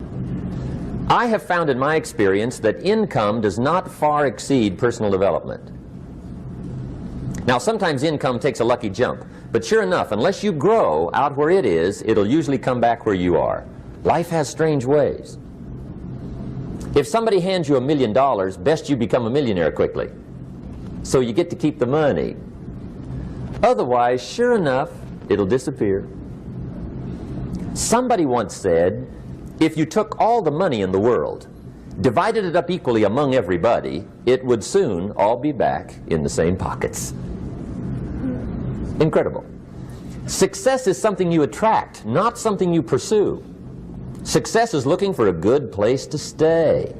I have found in my experience that income does not far exceed personal development. Now, sometimes income takes a lucky jump, but sure enough, unless you grow out where it is, it'll usually come back where you are. Life has strange ways. If somebody hands you $1 million, best you become a millionaire quickly, so you get to keep the money. Otherwise, sure enough, it'll disappear. Somebody once said, if you took all the money in the world, divided it up equally among everybody, it would soon all be back in the same pockets. Incredible. Success is something you attract, not something you pursue. Success is looking for a good place to stay.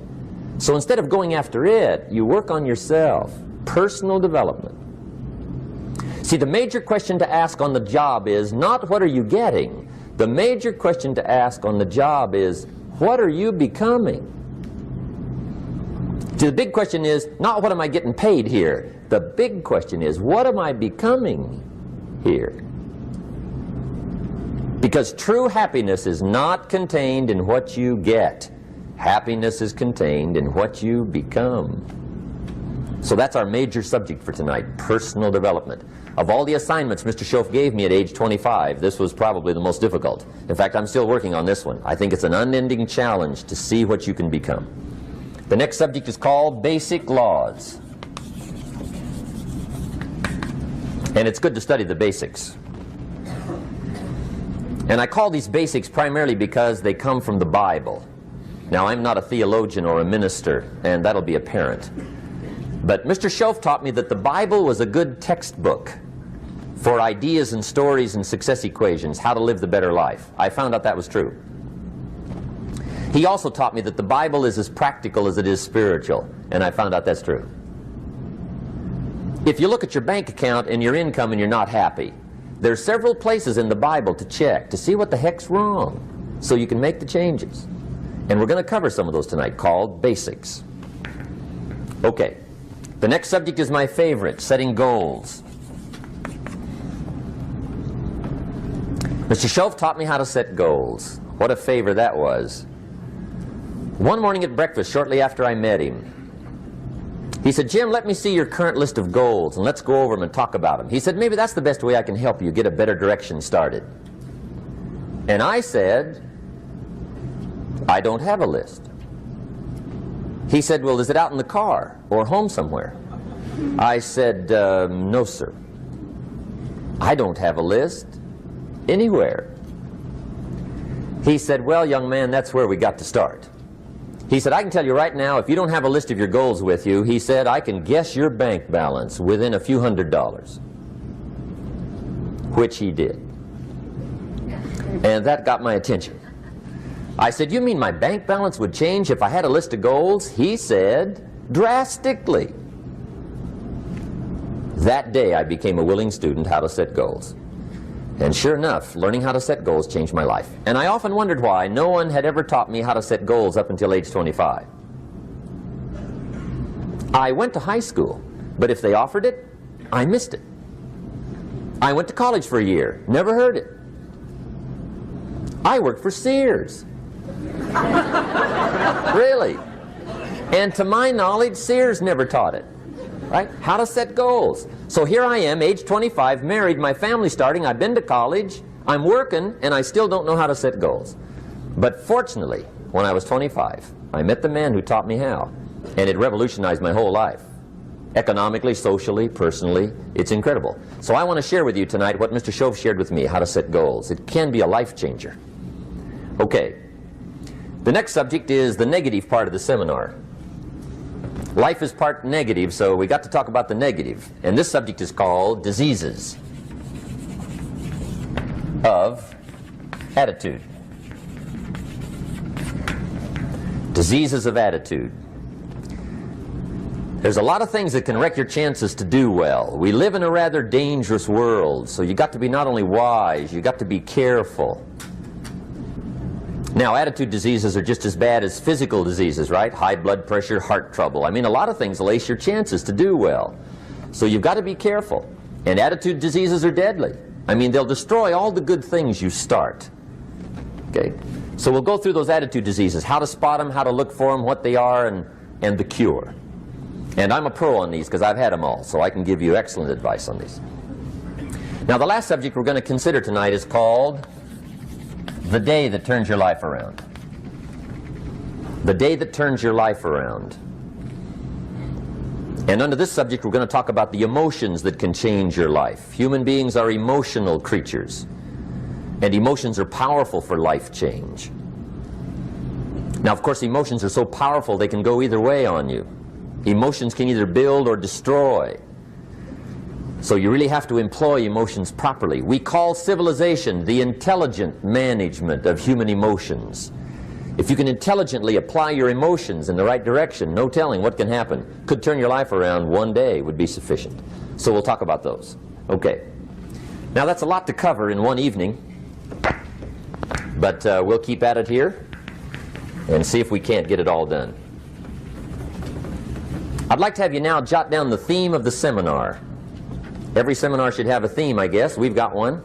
So instead of going after it, you work on yourself. Personal development. See, the major question to ask on the job is not what are you getting. The major question to ask on the job is, what are you becoming? See, the big question is not what am I getting paid here. The big question is, what am I becoming here? Because true happiness is not contained in what you get. Happiness is contained in what you become. So that's our major subject for tonight, personal development. Of all the assignments Mr. Shoaf gave me at age 25, this was probably the most difficult. In fact, I'm still working on this one. I think it's an unending challenge to see what you can become. The next subject is called Basic Laws. And it's good to study the basics. And I call these basics primarily because they come from the Bible. Now, I'm not a theologian or a minister, and that'll be apparent. But Mr. Shoaf taught me that the Bible was a good textbook for ideas and stories and success equations, how to live the better life. I found out that was true. He also taught me that the Bible is as practical as it is spiritual, and I found out that's true. If you look at your bank account and your income and you're not happy, there's several places in the Bible to check to see what the heck's wrong so you can make the changes. And we're going to cover some of those tonight, called basics. Okay. The next subject is my favorite, setting goals. Mr. Shoaf taught me how to set goals. What a favor that was. One morning at breakfast, shortly after I met him, he said, Jim, let me see your current list of goals and let's go over them and talk about them. He said, maybe that's the best way I can help you get a better direction started. And I said, I don't have a list. He said, well, is it out in the car or home somewhere? I said, no, sir. I don't have a list anywhere. He said, well, young man, that's where we got to start. He said, I can tell you right now, if you don't have a list of your goals with you, he said, I can guess your bank balance within a few $100s. Which he did. And that got my attention. I said, you mean my bank balance would change if I had a list of goals? He said, drastically. That day I became a willing student how to set goals. And sure enough, learning how to set goals changed my life. And I often wondered why no one had ever taught me how to set goals up until age 25. I went to high school, but if they offered it, I missed it. I went to college for a year, never heard it. I worked for Sears. Really. And to my knowledge, Sears never taught it. Right? How to set goals. So here I am, age 25, married, my family's starting, I've been to college, I'm working, and I still don't know how to set goals. But fortunately, when I was 25, I met the man who taught me how, and it revolutionized my whole life. Economically, socially, personally, it's incredible. So I want to share with you tonight what Mr. Shoaf shared with me, how to set goals. It can be a life changer. Okay. The next subject is the negative part of the seminar. Life is part negative, so we got to talk about the negative. And this subject is called diseases of attitude. Diseases of attitude. There's a lot of things that can wreck your chances to do well. We live in a rather dangerous world, so you got to be not only wise, you got to be careful. Now, attitude diseases are just as bad as physical diseases, right? High blood pressure, heart trouble. I mean, a lot of things lace your chances to do well. So you've got to be careful. And attitude diseases are deadly. I mean, they'll destroy all the good things you start. Okay? So we'll go through those attitude diseases, how to spot them, how to look for them, what they are, and the cure. And I'm a pro on these because I've had them all, so I can give you excellent advice on these. Now the last subject we're going to consider tonight is called the day that turns your life around. The day that turns your life around. And under this subject we're going to talk about the emotions that can change your life. Human beings are emotional creatures, and emotions are powerful for life change. Now of course emotions are so powerful they can go either way on you. Emotions can either build or destroy. So you really have to employ emotions properly. We call civilization the intelligent management of human emotions. If you can intelligently apply your emotions in the right direction, no telling what can happen. Could turn your life around one day would be sufficient. So we'll talk about those. Okay. Now that's a lot to cover in one evening, but we'll keep at it here and see if we can't get it all done. I'd like to have you now jot down the theme of the seminar. Every seminar should have a theme, I guess. We've got one.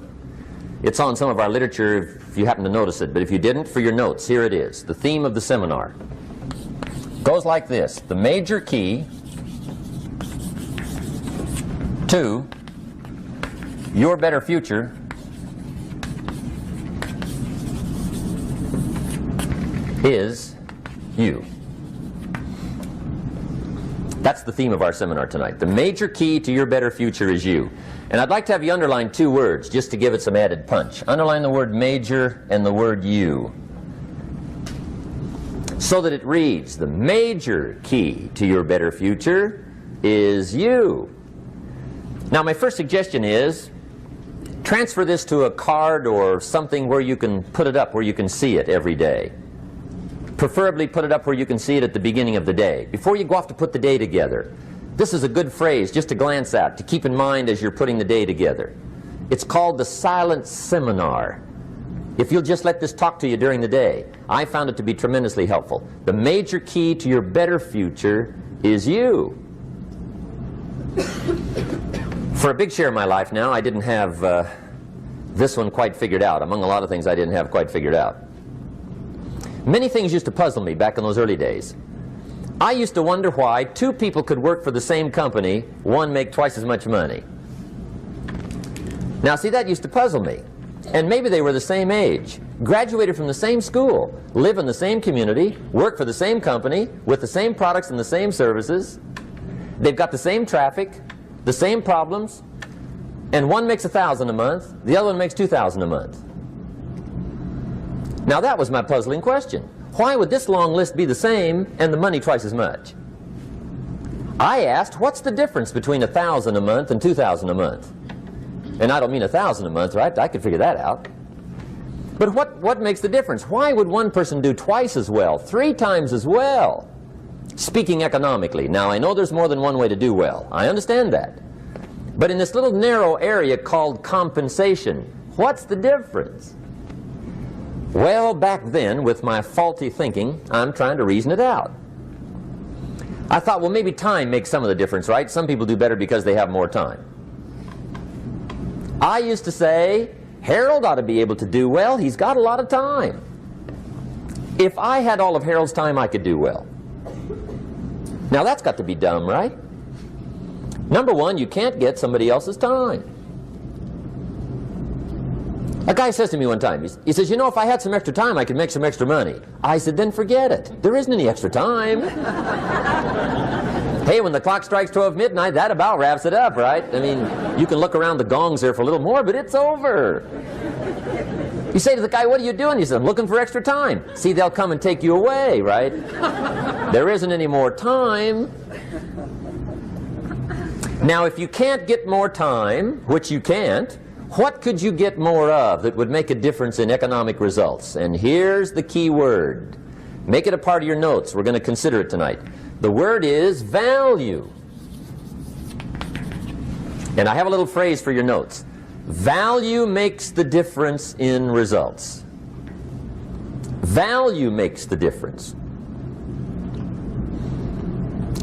It's on some of our literature if you happen to notice it, but if you didn't, for your notes, here it is. The theme of the seminar goes like this: the major key to your better future is you. That's the theme of our seminar tonight. The major key to your better future is you. And I'd like to have you underline two words just to give it some added punch. Underline the word major and the word you, so that it reads, the major key to your better future is you. Now my first suggestion is transfer this to a card or something where you can put it up, where you can see it every day. Preferably put it up where you can see it at the beginning of the day, before you go off to put the day together. This is a good phrase just to glance at, to keep in mind as you're putting the day together. It's called the silent seminar. If you'll just let this talk to you during the day, I found it to be tremendously helpful. The major key to your better future is you. For a big share of my life now, I didn't have this one quite figured out, among a lot of things I didn't have quite figured out. Many things used to puzzle me back in those early days. I used to wonder why two people could work for the same company, one make twice as much money. Now see, that used to puzzle me. And maybe they were the same age, graduated from the same school, live in the same community, work for the same company, with the same products and the same services. They've got the same traffic, the same problems, and one makes $1,000 a month, the other one makes $2,000 a month. Now that was my puzzling question. Why would this long list be the same and the money twice as much? I asked, what's the difference between $1,000 a month and $2,000 a month? And I don't mean $1,000 a month, right? I could figure that out. But what makes the difference? Why would one person do twice as well, 3 times as well? Speaking economically. Now I know there's more than one way to do well. I understand that. But in this little narrow area called compensation, what's the difference? Well, back then, with my faulty thinking, I'm trying to reason it out. I thought, well, maybe time makes some of the difference, right? Some people do better because they have more time. I used to say, Harold ought to be able to do well. He's got a lot of time. If I had all of Harold's time, I could do well. Now, that's got to be dumb, right? Number one, you can't get somebody else's time. A guy says to me one time, he says, you know, if I had some extra time, I could make some extra money. I said, then forget it. There isn't any extra time. Hey, when the clock strikes 12 midnight, that about wraps it up, right? I mean, you can look around the gongs there for a little more, but it's over. You say to the guy, what are you doing? He says, I'm looking for extra time. See, they'll come and take you away, right? There isn't any more time. Now, if you can't get more time, which you can't, what could you get more of that would make a difference in economic results? And here's the key word. Make it a part of your notes. We're going to consider it tonight. The word is value. And I have a little phrase for your notes. Value makes the difference in results. Value makes the difference.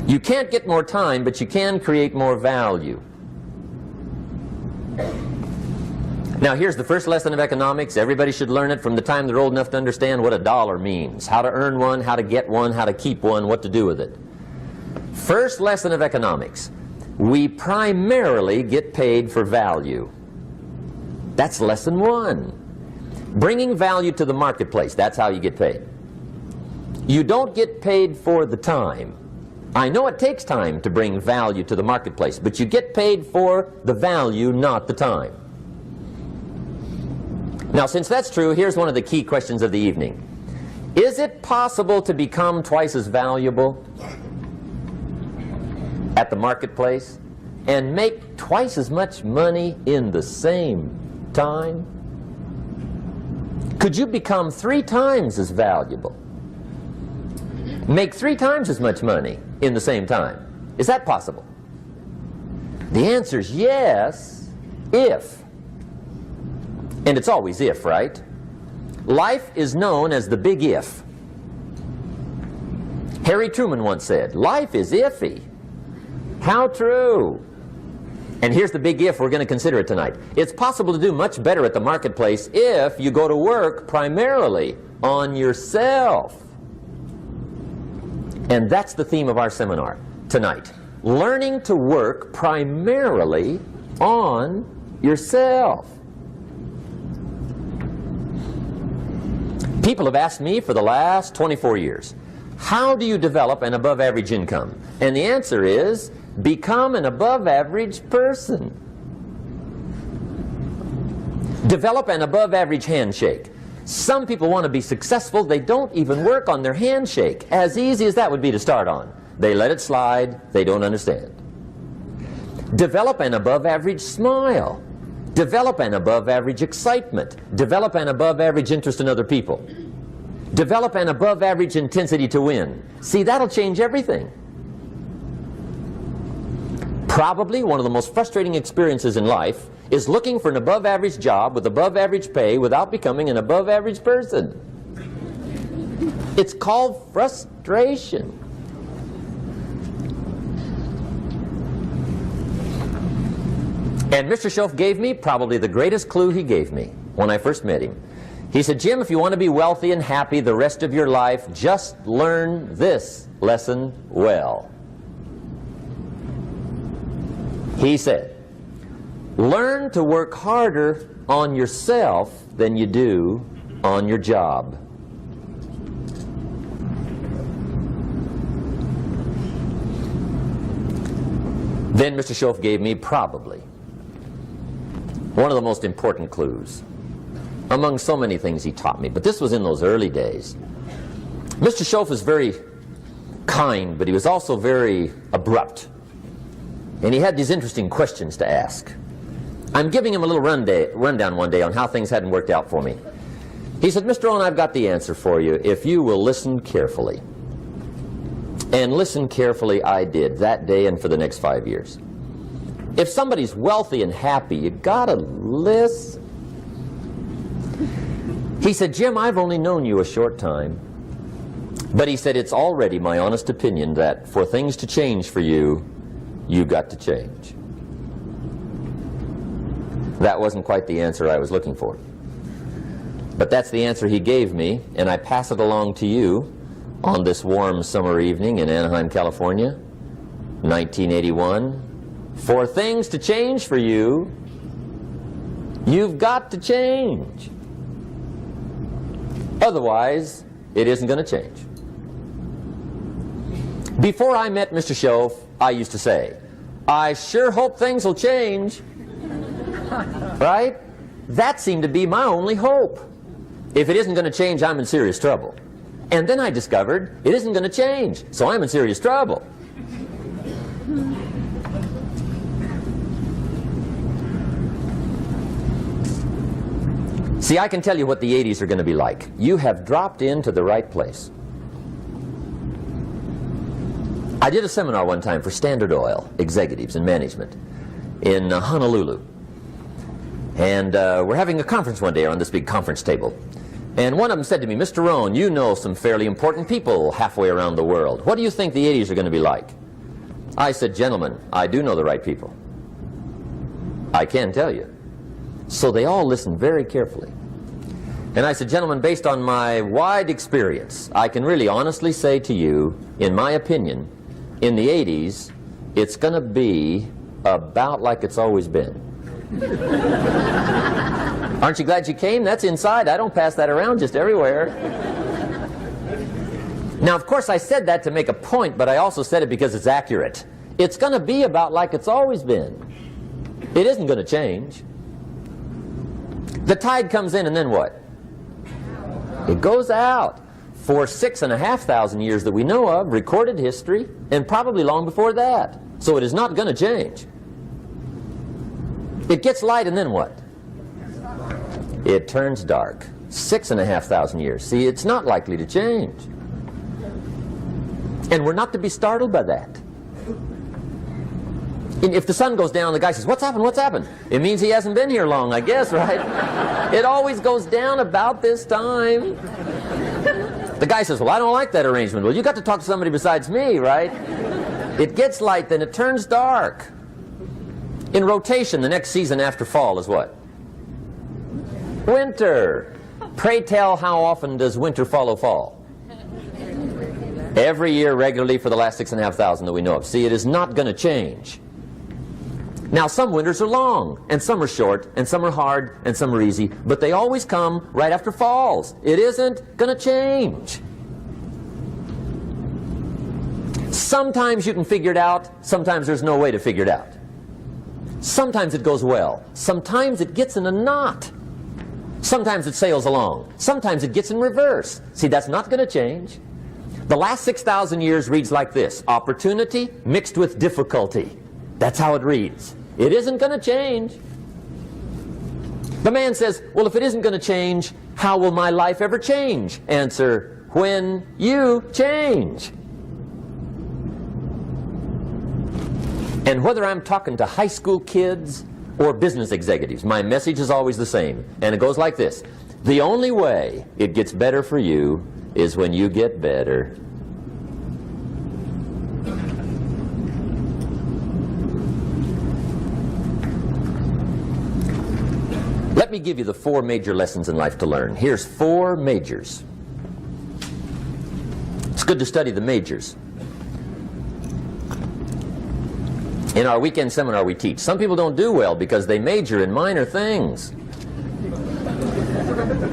You can't get more time, but you can create more value. Now here's the first lesson of economics. Everybody should learn it from the time they're old enough to understand what a dollar means, how to earn one, how to get one, how to keep one, what to do with it. First lesson of economics. We primarily get paid for value. That's lesson one. Bringing value to the marketplace, that's how you get paid. You don't get paid for the time. I know it takes time to bring value to the marketplace, but you get paid for the value, not the time. Now, since that's true, here's one of the key questions of the evening. Is it possible to become twice as valuable at the marketplace and make twice as much money in the same time? Could you become 3 times as valuable? Make 3 times as much money in the same time? Is that possible? The answer is yes, if. And it's always if, right? Life is known as the big if. Harry Truman once said, life is iffy. How true. And here's the big if we're going to consider it tonight. It's possible to do much better at the marketplace if you go to work primarily on yourself. And that's the theme of our seminar tonight. Learning to work primarily on yourself. People have asked me for the last 24 years, how do you develop an above-average income? And the answer is, become an above-average person. Develop an above-average handshake. Some people want to be successful, they don't even work on their handshake. As easy as that would be to start on. They let it slide, they don't understand. Develop an above-average smile. Develop an above-average excitement. Develop an above-average interest in other people. Develop an above-average intensity to win. See, that'll change everything. Probably one of the most frustrating experiences in life is looking for an above-average job with above-average pay without becoming an above-average person. It's called frustration. And Mr. Shoaff gave me probably the greatest clue he gave me when I first met him. He said, Jim, if you want to be wealthy and happy the rest of your life, just learn this lesson well. He said, learn to work harder on yourself than you do on your job. Then Mr. Shoaff gave me probably one of the most important clues among so many things he taught me, but this was in those early days. Mr. Shoaff was very kind, but he was also very abrupt. And he had these interesting questions to ask. I'm giving him a little rundown one day on how things hadn't worked out for me. He said, Mr. Rohn, I've got the answer for you if you will listen carefully. And listen carefully I did that day and for the next 5 years. If somebody's wealthy and happy, you gotta listen. He said, Jim, I've only known you a short time. But he said, it's already my honest opinion that for things to change for you, you've got to change. That wasn't quite the answer I was looking for. But that's the answer he gave me, and I pass it along to you on this warm summer evening in Anaheim, California, 1981. For things to change for you, you've got to change. Otherwise, it isn't going to change. Before I met Mr. Shoaff, I used to say, I sure hope things will change. Right? That seemed to be my only hope. If it isn't going to change, I'm in serious trouble. And then I discovered it isn't going to change, so I'm in serious trouble. See, I can tell you what the 80s are going to be like. You have dropped into the right place. I did a seminar one time for Standard Oil executives and management in Honolulu. And we're having a conference one day on this big conference table. And one of them said to me, Mr. Rohn, you know some fairly important people halfway around the world. What do you think the 80s are going to be like? I said, gentlemen, I do know the right people. I can tell you. So they all listened very carefully. And I said, gentlemen, based on my wide experience, I can really honestly say to you, in my opinion, in the 80s, it's going to be about like it's always been. Aren't you glad you came? That's inside. I don't pass that around just everywhere. Now, of course, I said that to make a point, but I also said it because it's accurate. It's going to be about like it's always been. It isn't going to change. The tide comes in, and then what? It goes out. For 6,500 years that we know of, recorded history, and probably long before that. So it is not going to change. It gets light, and then what? It turns dark. 6,500 years. See, it's not likely to change. And we're not to be startled by that. And if the sun goes down, the guy says, "What's happened? What's happened?" It means he hasn't been here long, I guess, right? It always goes down about this time. The guy says, "Well, I don't like that arrangement." Well, you got to talk to somebody besides me, right? It gets light, then it turns dark. In rotation, the next season after fall is what? Winter. Pray tell, how often does winter follow fall? Every year regularly for the last 6,500 that we know of. See, it is not going to change. Now, some winters are long, and some are short, and some are hard, and some are easy, but they always come right after falls. It isn't going to change. Sometimes you can figure it out, sometimes there's no way to figure it out. Sometimes it goes well, sometimes it gets in a knot. Sometimes it sails along, sometimes it gets in reverse. See, that's not going to change. The last 6,000 years reads like this: opportunity mixed with difficulty. That's how it reads. It isn't going to change. The man says, "Well, if it isn't going to change, how will my life ever change?" Answer, when you change. And whether I'm talking to high school kids or business executives, my message is always the same. And it goes like this: the only way it gets better for you is when you get better. Let me give you the 4 major lessons in life to learn. Here's 4 majors. It's good to study the majors. In our weekend seminar we teach, some people don't do well because they major in minor things.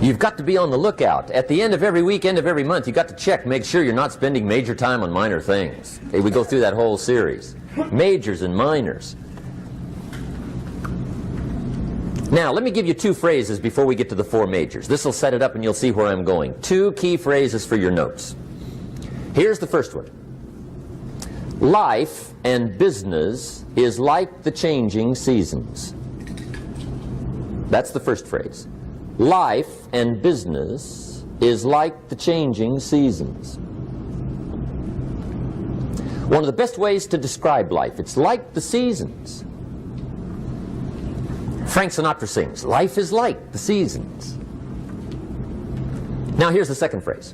You've got to be on the lookout. At the end of every week, end of every month, you've got to check, make sure you're not spending major time on minor things. Okay, we go through that whole series. Majors and minors. Now, let me give you 2 phrases before we get to the 4 majors. This will set it up and you'll see where I'm going. 2 key phrases for your notes. Here's the first one. Life and business is like the changing seasons. That's the first phrase. Life and business is like the changing seasons. One of the best ways to describe life, it's like the seasons. Frank Sinatra sings, "Life is like the seasons." Now here's the second phrase.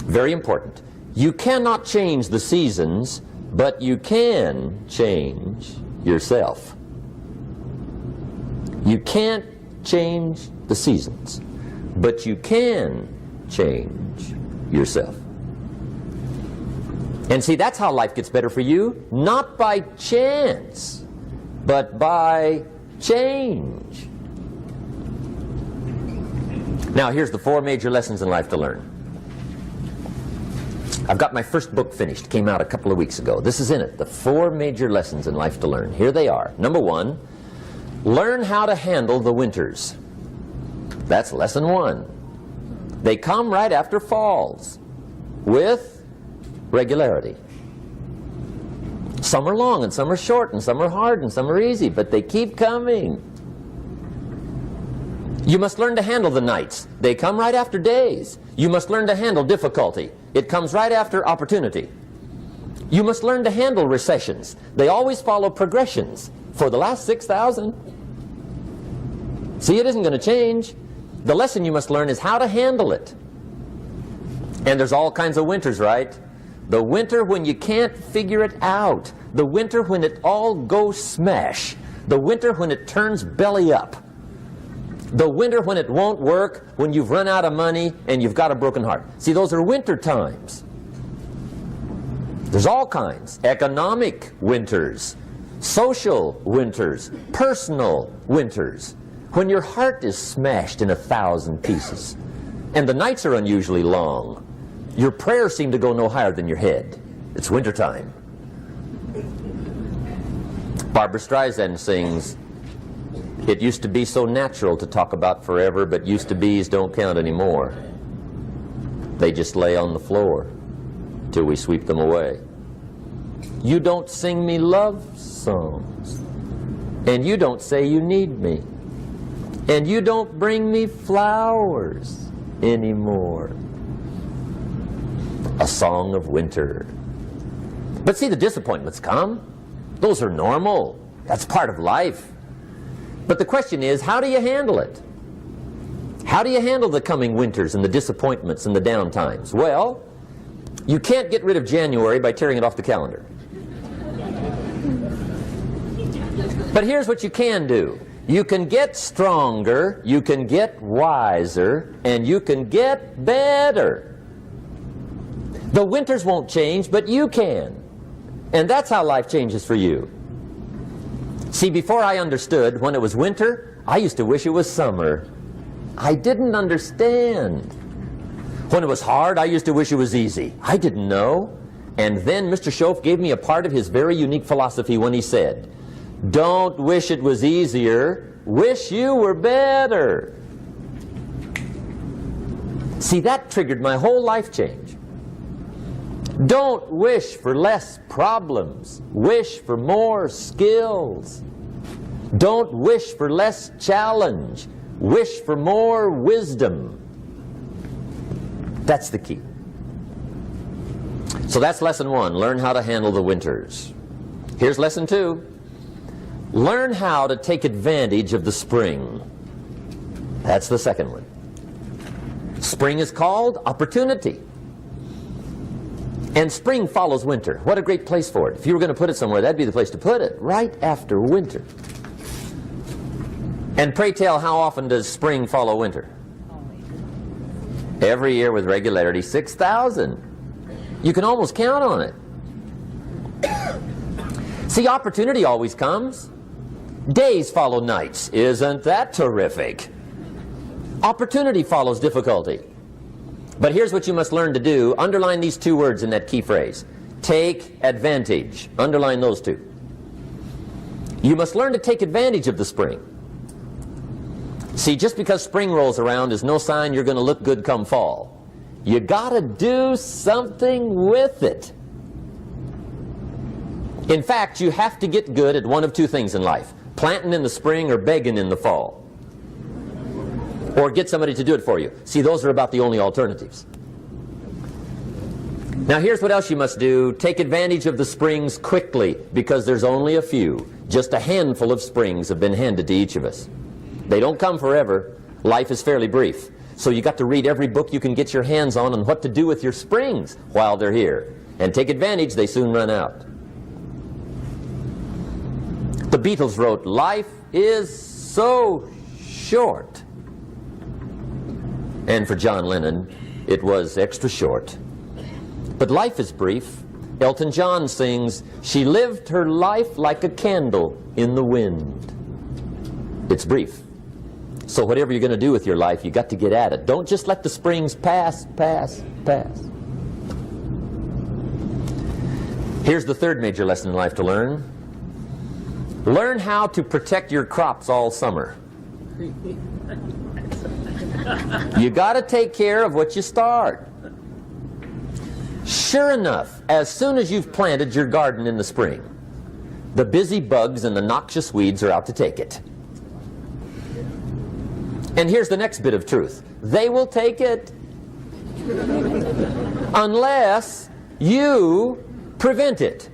Very important. You cannot change the seasons, but you can change yourself. You can't change the seasons, but you can change yourself. And see, that's how life gets better for you, not by chance, but by change. Now, here's the 4 major lessons in life to learn. I've got my first book finished. Came out a couple of weeks ago. This is in it. The 4 major lessons in life to learn. Here they are. Number 1, learn how to handle the winters. That's lesson 1. They come right after falls with regularity. Some are long and some are short and some are hard and some are easy, but they keep coming. You must learn to handle the nights. They come right after days. You must learn to handle difficulty. It comes right after opportunity. You must learn to handle recessions. They always follow progressions for the last 6,000. See, it isn't going to change. The lesson you must learn is how to handle it. And there's all kinds of winters, right? The winter when you can't figure it out. The winter when it all goes smash. The winter when it turns belly up. The winter when it won't work, when you've run out of money and you've got a broken heart. See, those are winter times. There's all kinds. Economic winters, social winters, personal winters. When your heart is smashed in 1,000 pieces and the nights are unusually long, your prayers seem to go no higher than your head. It's wintertime. Barbara Streisand sings, "It used to be so natural to talk about forever, but used to be's don't count anymore. They just lay on the floor till we sweep them away. You don't sing me love songs, and you don't say you need me, and you don't bring me flowers anymore." A song of winter. But see, the disappointments come. Those are normal. That's part of life. But the question is, how do you handle it? How do you handle the coming winters and the disappointments and the down times? Well, you can't get rid of January by tearing it off the calendar. But here's what you can do. You can get stronger, you can get wiser, and you can get better. The winters won't change, but you can. And that's how life changes for you. See, before I understood, when it was winter, I used to wish it was summer. I didn't understand. When it was hard, I used to wish it was easy. I didn't know. And then Mr. Schoaf gave me a part of his very unique philosophy when he said, "Don't wish it was easier, wish you were better." See, that triggered my whole life change. Don't wish for less problems, wish for more skills. Don't wish for less challenge, wish for more wisdom. That's the key. So that's lesson 1, learn how to handle the winters. Here's lesson 2, learn how to take advantage of the spring. That's the second one. Spring is called opportunity. And spring follows winter. What a great place for it. If you were going to put it somewhere, that'd be the place to put it, right after winter. And pray tell, how often does spring follow winter? Every year with regularity, 6,000. You can almost count on it. See, opportunity always comes. Days follow nights. Isn't that terrific? Opportunity follows difficulty. But here's what you must learn to do. Underline these 2 words in that key phrase. Take advantage. Underline those 2. You must learn to take advantage of the spring. See, just because spring rolls around is no sign you're going to look good come fall. You got to do something with it. In fact, you have to get good at one of 2 things in life. Planting in the spring or begging in the fall. Or get somebody to do it for you. See, those are about the only alternatives. Now here's what else you must do. Take advantage of the springs quickly, because there's only a few. Just a handful of springs have been handed to each of us. They don't come forever. Life is fairly brief. So you got to read every book you can get your hands on what to do with your springs while they're here. And take advantage, they soon run out. The Beatles wrote, "Life is so short." And for John Lennon, it was extra short. But life is brief. Elton John sings, "She lived her life like a candle in the wind." It's brief. So whatever you're going to do with your life, you got to get at it. Don't just let the springs pass. Here's the third major lesson in life to learn. Learn how to protect your crops all summer. You got to take care of what you start. Sure enough, as soon as you've planted your garden in the spring, the busy bugs and the noxious weeds are out to take it. And here's the next bit of truth. They will take it unless you prevent it.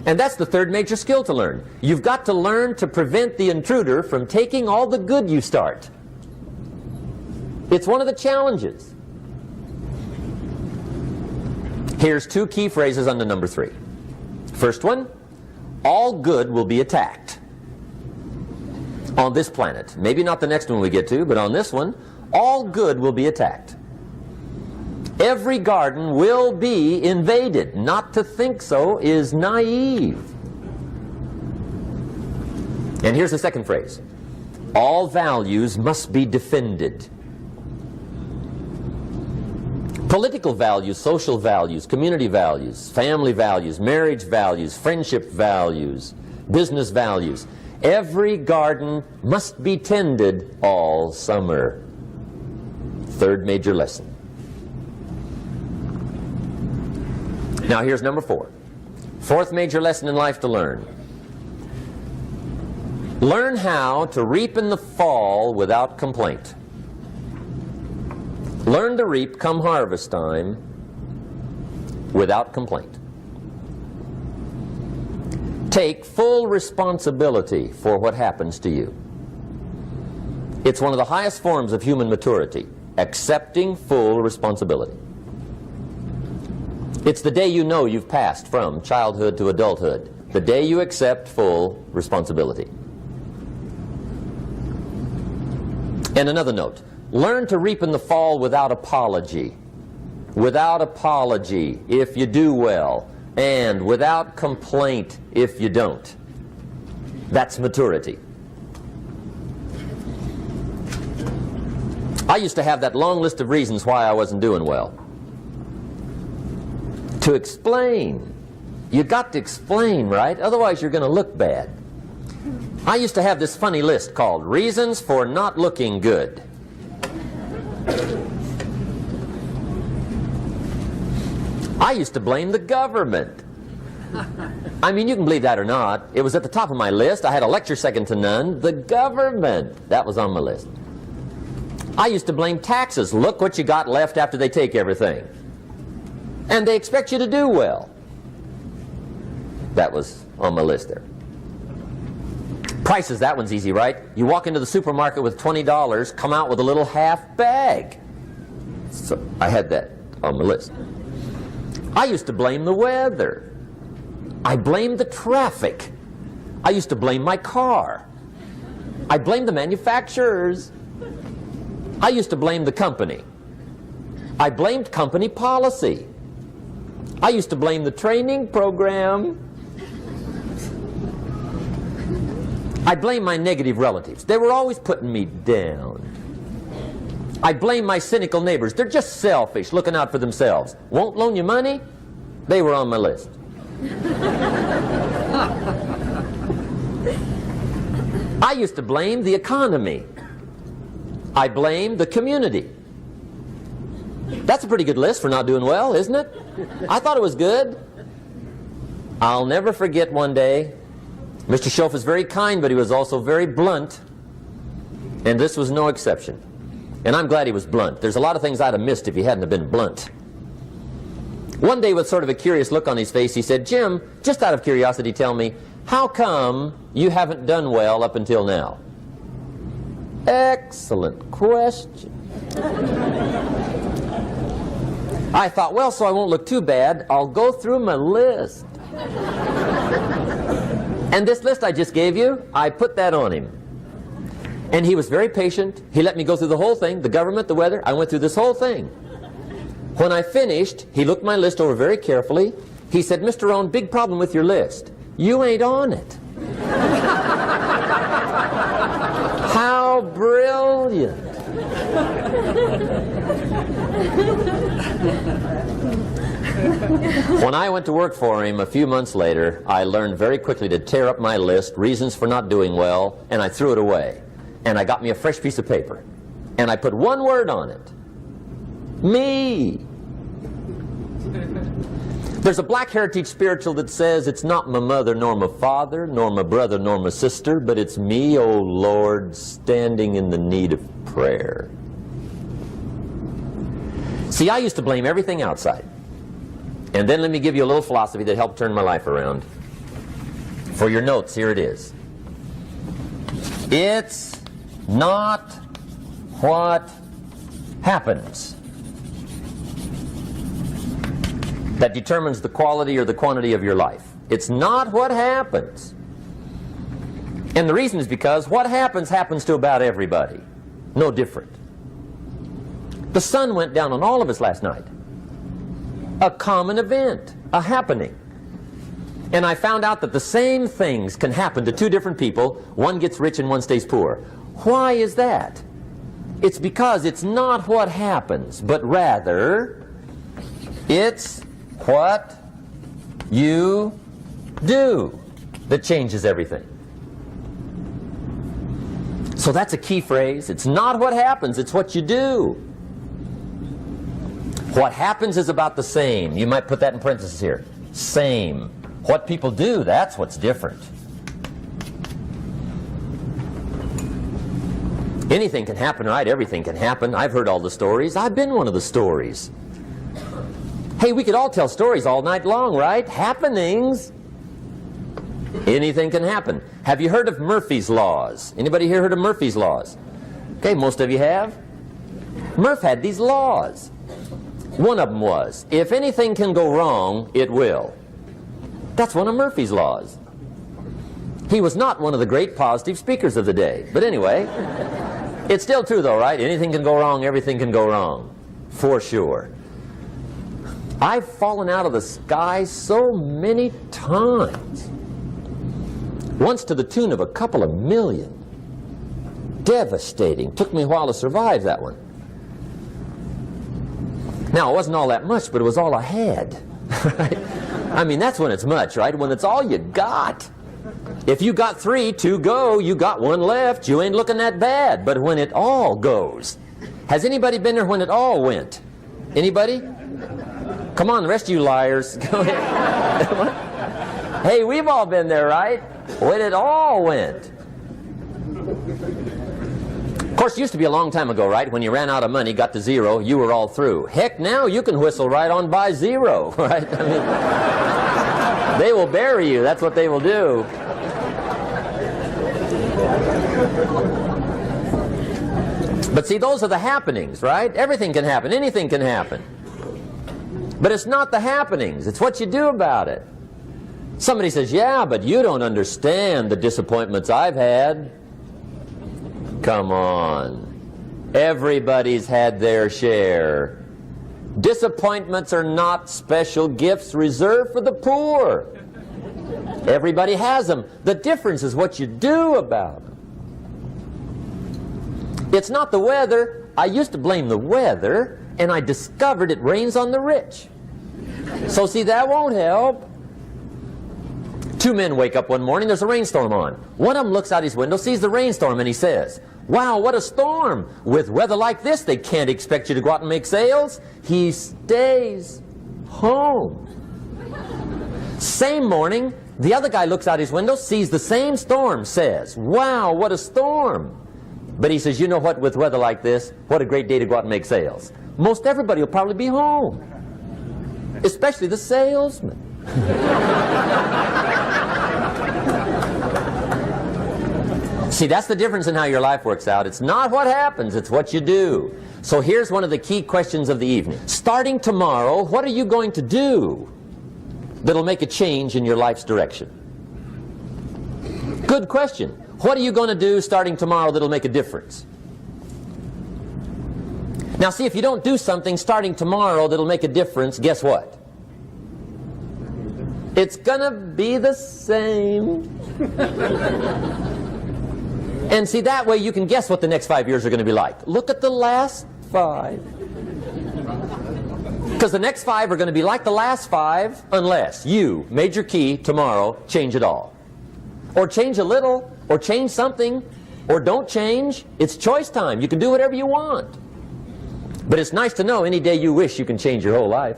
And that's the third major skill to learn. You've got to learn to prevent the intruder from taking all the good you start. It's one of the challenges. Here's 2 key phrases under number 3. First one, all good will be attacked. on this planet. Maybe not the next one we get to, but on this one, all good will be attacked. Every garden will be invaded. Not to think so is naive. And here's the second phrase. All values must be defended. Political values, social values, community values, family values, marriage values, friendship values, business values. Every garden must be tended all summer. Third major lesson. Now here's number 4. Fourth major lesson in life to learn. Learn how to reap in the fall without complaint. Learn to reap come harvest time without complaint. Take full responsibility for what happens to you. It's one of the highest forms of human maturity, accepting full responsibility. It's the day you know you've passed from childhood to adulthood, the day you accept full responsibility. And another note, learn to reap in the fall without apology. Without apology if you do well, and without complaint if you don't. That's maturity. I used to have that long list of reasons why I wasn't doing well. To explain. You got to explain, right? Otherwise you're going to look bad. I used to have this funny list called Reasons for Not Looking Good. I used to blame the government. I mean, you can believe that or not. It was at the top of my list. I had a lecture second to none. The government. That was on my list. I used to blame taxes. Look what you got left after they take everything. And they expect you to do well. That was on my list there. Prices, that one's easy, right? You walk into the supermarket with $20, come out with a little half bag. So I had that on my list. I used to blame the weather. I blamed the traffic. I used to blame my car. I blamed the manufacturers. I used to blame the company. I blamed company policy. I used to blame the training program. I blame my negative relatives. They were always putting me down. I blame my cynical neighbors. They're just selfish, looking out for themselves. Won't loan you money? They were on my list. I used to blame the economy. I blamed the community. That's a pretty good list for not doing well, isn't it? I thought it was good. I'll never forget one day, Mr. Schoaf was very kind, but he was also very blunt, and this was no exception. And I'm glad he was blunt. There's a lot of things I'd have missed if he hadn't have been blunt. One day, with sort of a curious look on his face, he said, "Jim, just out of curiosity, tell me, how come you haven't done well up until now?" Excellent question. I thought, well, so I won't look too bad, I'll go through my list. And this list I just gave you, I put that on him. And he was very patient. He let me go through the whole thing, the government, the weather. I went through this whole thing. When I finished, he looked my list over very carefully. He said, "Mr. Rohn, big problem with your list. You ain't on it." How brilliant. When I went to work for him a few months later, I learned very quickly to tear up my list, reasons for not doing well, and I threw it away. And I got me a fresh piece of paper. And I put one word on it. Me. There's a Black Heritage spiritual that says, "It's not my mother nor my father, nor my brother nor my sister, but it's me, O Lord, standing in the need of prayer." See, I used to blame everything outside. And then let me give you a little philosophy that helped turn my life around. For your notes, here it is. It's not what happens that determines the quality or the quantity of your life. It's not what happens. And the reason is because what happens happens to about everybody. No different. The sun went down on all of us last night. A common event, a happening. And I found out that the same things can happen to two different people. One gets rich and one stays poor. Why is that? It's because it's not what happens, but rather it's what you do that changes everything. So that's a key phrase. It's not what happens, it's what you do. What happens is about the same. You might put that in parentheses here. Same. What people do, that's what's different. Anything can happen, right? Everything can happen. I've heard all the stories. I've been one of the stories. Hey, we could all tell stories all night long, right? Happenings. Anything can happen. Have you heard of Murphy's Laws? Anybody here heard of Murphy's Laws? Okay, most of you have. Murph had these laws. One of them was, if anything can go wrong, it will. That's one of Murphy's Laws. He was not one of the great positive speakers of the day. But anyway, it's still true though, right? Anything can go wrong, everything can go wrong. For sure. I've fallen out of the sky so many times. Once to the tune of a couple of million. Devastating. Took me a while to survive that one. Now, it wasn't all that much, but it was all I had. Right? I mean, that's when it's much, right? When it's all you got. If you got 3, 2 go, you got 1 left, you ain't looking that bad. But when it all goes. Has anybody been there when it all went? Anybody? Come on, the rest of you liars. Go ahead. Hey, we've all been there, right? When it all went. Of course, it used to be a long time ago, right? When you ran out of money, got to 0, you were all through. Heck, now you can whistle right on by 0, right? I mean, they will bury you. That's what they will do. But see, those are the happenings, right? Everything can happen. Anything can happen. But it's not the happenings. It's what you do about it. Somebody says, yeah, but you don't understand the disappointments I've had. Come on. Everybody's had their share. Disappointments are not special gifts reserved for the poor. Everybody has them. The difference is what you do about them. It's not the weather. I used to blame the weather, and I discovered it rains on the rich. So see, that won't help. 2 men wake up one morning, there's a rainstorm on. One of them looks out his window, sees the rainstorm, and he says, wow, what a storm. With weather like this, they can't expect you to go out and make sales. He stays home. Same morning, the other guy looks out his window, sees the same storm, says, wow, what a storm. But he says, you know what, with weather like this, what a great day to go out and make sales. Most everybody will probably be home. Especially the salesman. See, that's the difference in how your life works out. It's not what happens, it's what you do. So here's one of the key questions of the evening. Starting tomorrow, what are you going to do that'll make a change in your life's direction? Good question. What are you going to do starting tomorrow that'll make a difference? Now see, if you don't do something starting tomorrow that'll make a difference, guess what? It's gonna be the same. And see, that way you can guess what the next 5 years are going to be like. Look at the last 5. Because the next 5 are going to be like the last 5 unless you, major key, tomorrow, change it all. Or change a little, or change something, or don't change. It's choice time. You can do whatever you want. But it's nice to know any day you wish you can change your whole life.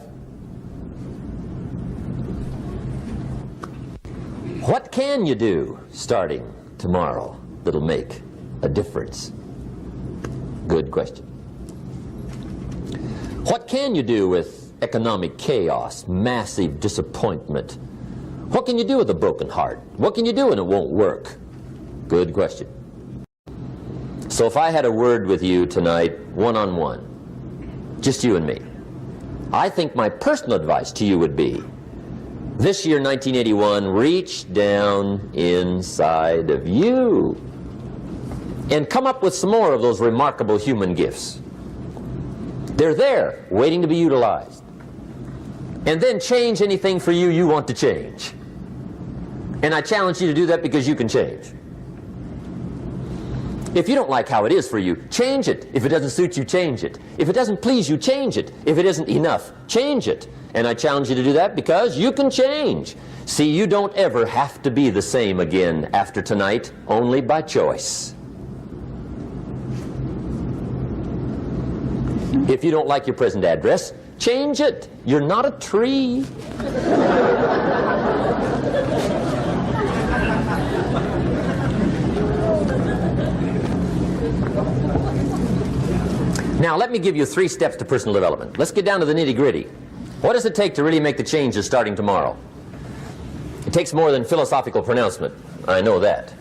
What can you do starting tomorrow that'll make a difference? Good question. What can you do with economic chaos, massive disappointment? What can you do with a broken heart? What can you do when it won't work? Good question. So if I had a word with you tonight, one-on-one, just you and me, I think my personal advice to you would be, This year, 1981, reach down inside of you and come up with some more of those remarkable human gifts. They're there, waiting to be utilized. And then change anything for you want to change. And I challenge you to do that because you can change. If you don't like how it is for you, change it. If it doesn't suit you, change it. If it doesn't please you, change it. If it isn't enough, change it. And I challenge you to do that because you can change. See, you don't ever have to be the same again after tonight, only by choice. If you don't like your present address, change it. You're not a tree. Now, let me give you 3 steps to personal development. Let's get down to the nitty-gritty. What does it take to really make the changes starting tomorrow? It takes more than philosophical pronouncement. I know that.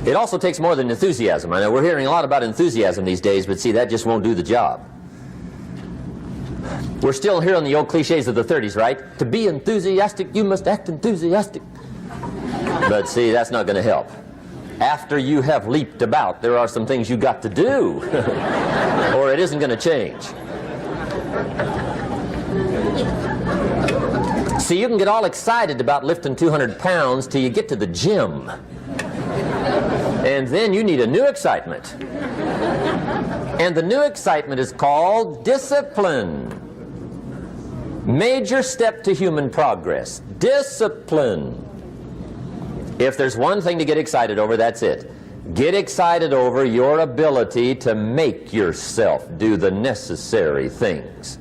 It also takes more than enthusiasm. I know we're hearing a lot about enthusiasm these days, but see, that just won't do the job. We're still hearing the old cliches of the 30s, right? To be enthusiastic, you must act enthusiastic. But see, that's not going to help. After you have leaped about, there are some things you got to do, or it isn't going to change. See, you can get all excited about lifting 200 pounds till you get to the gym. And then you need a new excitement. And the new excitement is called discipline. Major step to human progress. Discipline. If there's one thing to get excited over, that's it. Get excited over your ability to make yourself do the necessary things.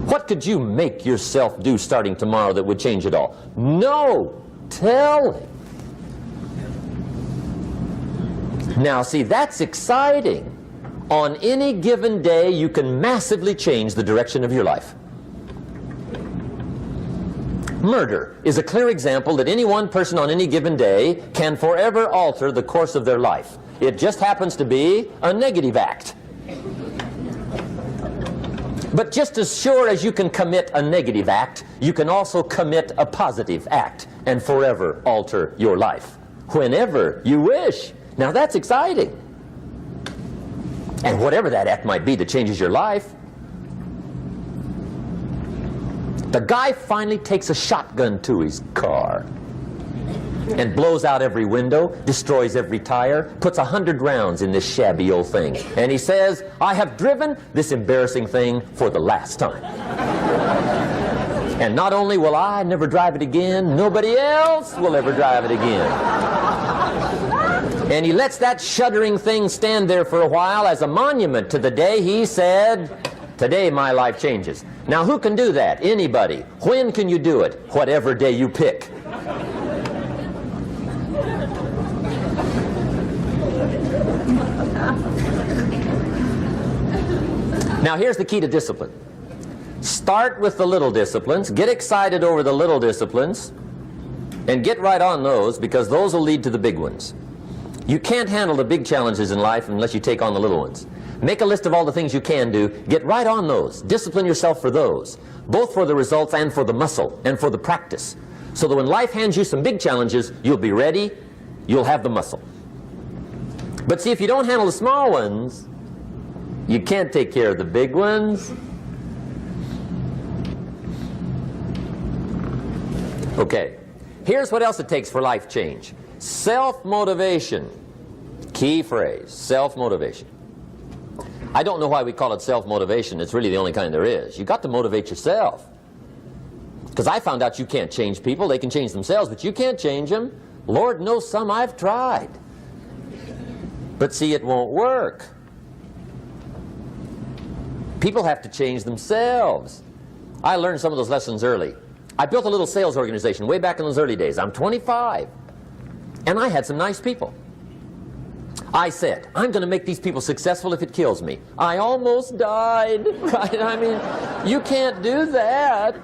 What could you make yourself do starting tomorrow that would change it all? No! Tell him. Now, see, that's exciting. On any given day, you can massively change the direction of your life. Murder is a clear example that any one person on any given day can forever alter the course of their life. It just happens to be a negative act. But just as sure as you can commit a negative act, you can also commit a positive act and forever alter your life, whenever you wish. Now that's exciting. And whatever that act might be that changes your life. The guy finally takes a shotgun to his car and blows out every window, destroys every tire, puts 100 rounds in this shabby old thing. And he says, I have driven this embarrassing thing for the last time. And not only will I never drive it again, nobody else will ever drive it again. And he lets that shuddering thing stand there for a while as a monument to the day he said, today my life changes. Now who can do that? Anybody. When can you do it? Whatever day you pick. Now here's the key to discipline. Start with the little disciplines, get excited over the little disciplines, and get right on those, because those will lead to the big ones. You can't handle the big challenges in life unless you take on the little ones. Make a list of all the things you can do, get right on those, discipline yourself for those, both for the results and for the muscle and for the practice, so that when life hands you some big challenges, you'll be ready, you'll have the muscle. But see, if you don't handle the small ones, you can't take care of the big ones. Okay, here's what else it takes for life change. Self-motivation. Key phrase, self-motivation. I don't know why we call it self-motivation. It's really the only kind there is. You've got to motivate yourself. Because I found out you can't change people. They can change themselves, but you can't change them. Lord knows some I've tried. But see, it won't work. People have to change themselves. I learned some of those lessons early. I built a little sales organization way back in those early days. I'm 25. And I had some nice people. I said, I'm going to make these people successful if it kills me. I almost died, right? I mean, you can't do that.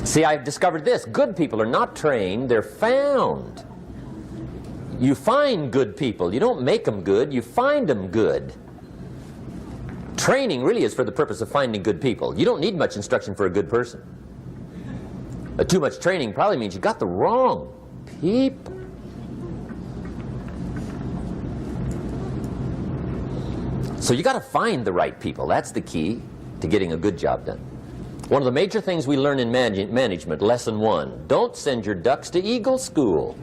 See, I've discovered this. Good people are not trained, they're found. You find good people. You don't make them good, you find them good. Training really is for the purpose of finding good people. You don't need much instruction for a good person. Too much training probably means you got the wrong people. So you got to find the right people. That's the key to getting a good job done. One of the major things we learn in management, lesson 1, don't send your ducks to Eagle School.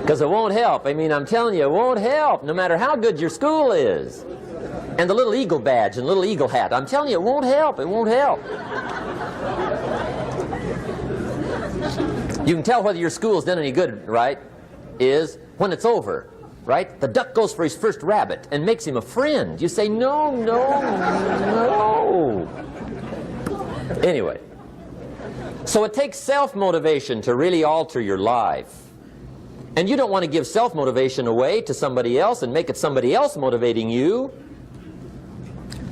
Because it won't help. I mean, I'm telling you, it won't help, no matter how good your school is. And the little eagle badge and little eagle hat, I'm telling you, it won't help. It won't help. You can tell whether your school's done any good, right, is when it's over, right? The duck goes for his first rabbit and makes him a friend. You say, no, no, no. Anyway, so it takes self-motivation to really alter your life. And you don't want to give self-motivation away to somebody else and make it somebody else motivating you.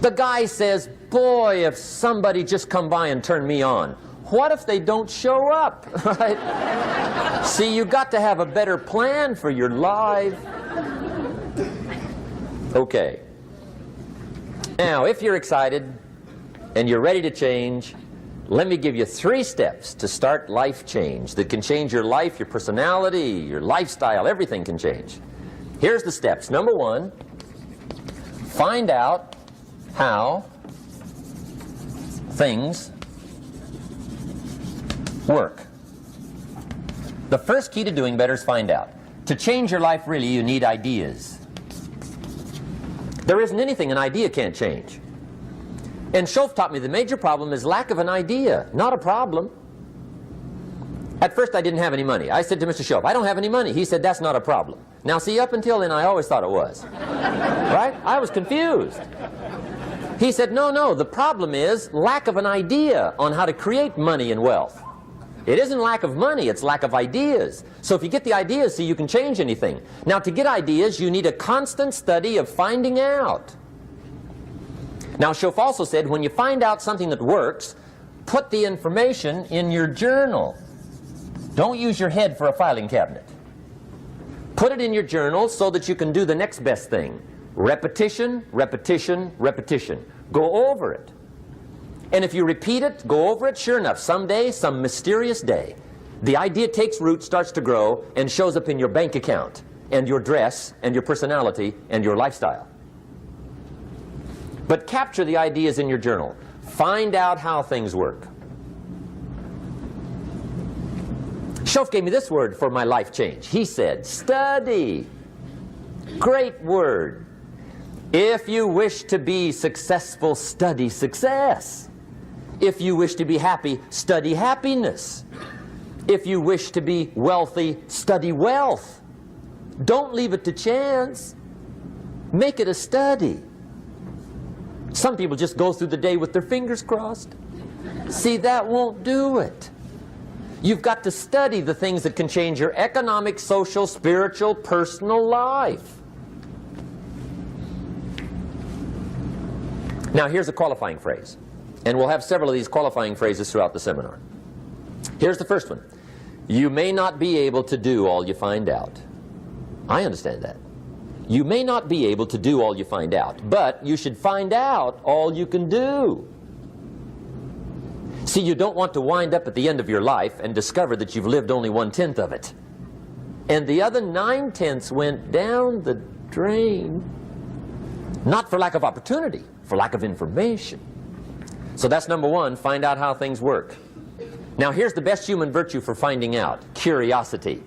The guy says, boy, if somebody just come by and turn me on. What if they don't show up? Right? See, you got to have a better plan for your life. Okay. Now, if you're excited and you're ready to change, let me give you 3 steps to start life change that can change your life, your personality, your lifestyle, everything can change. Here's the steps. Number 1, find out how things work. The first key to doing better is find out. To change your life, really, you need ideas. There isn't anything an idea can't change. And Schoaf taught me the major problem is lack of an idea, not a problem. At first I didn't have any money. I said to Mr. Schoaf, I don't have any money. He said, that's not a problem. Now see, up until then I always thought it was. Right? I was confused. He said, no, no, the problem is lack of an idea on how to create money and wealth. It isn't lack of money, it's lack of ideas. So if you get the ideas, see, you can change anything. Now to get ideas, you need a constant study of finding out. Now, Schoaf also said, when you find out something that works, put the information in your journal. Don't use your head for a filing cabinet. Put it in your journal so that you can do the next best thing. Repetition, repetition, repetition. Go over it. And if you repeat it, go over it, sure enough, someday, some mysterious day, the idea takes root, starts to grow, and shows up in your bank account, and your dress, and your personality, and your lifestyle. But capture the ideas in your journal. Find out how things work. Schoaf gave me this word for my life change. He said, study. Great word. If you wish to be successful, study success. If you wish to be happy, study happiness. If you wish to be wealthy, study wealth. Don't leave it to chance. Make it a study. Some people just go through the day with their fingers crossed. See, that won't do it. You've got to study the things that can change your economic, social, spiritual, personal life. Now, here's a qualifying phrase. And we'll have several of these qualifying phrases throughout the seminar. Here's the first one. You may not be able to do all you find out. I understand that. You may not be able to do all you find out, but you should find out all you can do. See, you don't want to wind up at the end of your life and discover that you've lived only 1/10 of it. And the other 9/10 went down the drain. Not for lack of opportunity, for lack of information. So that's number 1, find out how things work. Now here's the best human virtue for finding out, curiosity.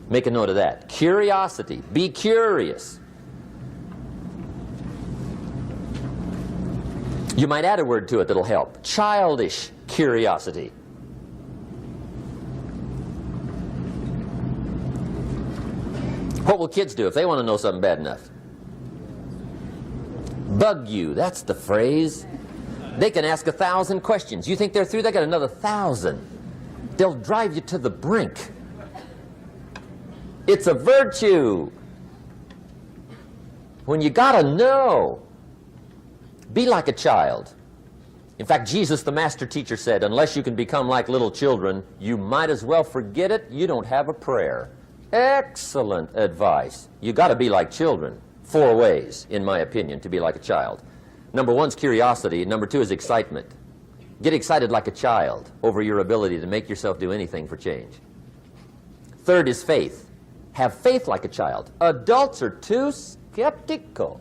Make a note of that. Curiosity. Be curious. You might add a word to it that'll help. Childish curiosity. What will kids do if they want to know something bad enough? Bug you. That's the phrase. They can ask 1,000 questions. You think they're through? They got another 1,000. They'll drive you to the brink. It's a virtue. When you gotta know, be like a child. In fact, Jesus, the master teacher, said, unless you can become like little children, you might as well forget it. You don't have a prayer. Excellent advice. You got to be like children. 4 ways, in my opinion, to be like a child. Number 1 is curiosity. Number 2 is excitement. Get excited like a child over your ability to make yourself do anything for change. 3rd is faith. Have faith like a child. Adults are too skeptical.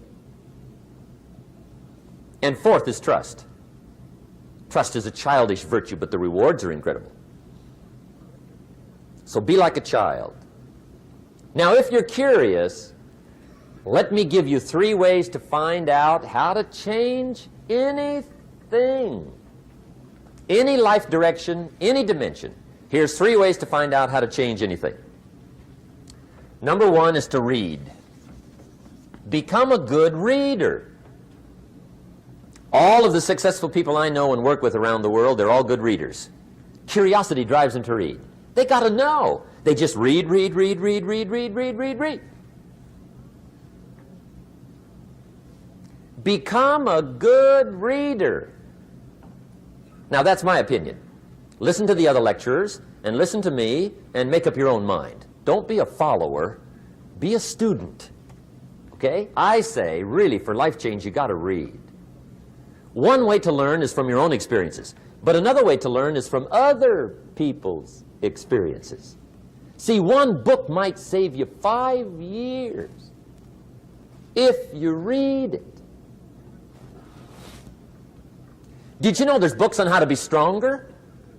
And 4th is trust. Trust is a childish virtue, but the rewards are incredible. So be like a child. Now, if you're curious, let me give you 3 ways to find out how to change anything. Any life direction, any dimension. Here's 3 ways to find out how to change anything. Number 1 is to read. Become a good reader. All of the successful people I know and work with around the world, they're all good readers. Curiosity drives them to read. They got to know. They just read. Become a good reader. Now, that's my opinion. Listen to the other lecturers and listen to me and make up your own mind. Don't be a follower. Be a student. Okay? I say, really, for life change, you got to read. One way to learn is from your own experiences, but another way to learn is from other people's experiences. See, one book might save you 5 years if you read it. Did you know there's books on how to be stronger,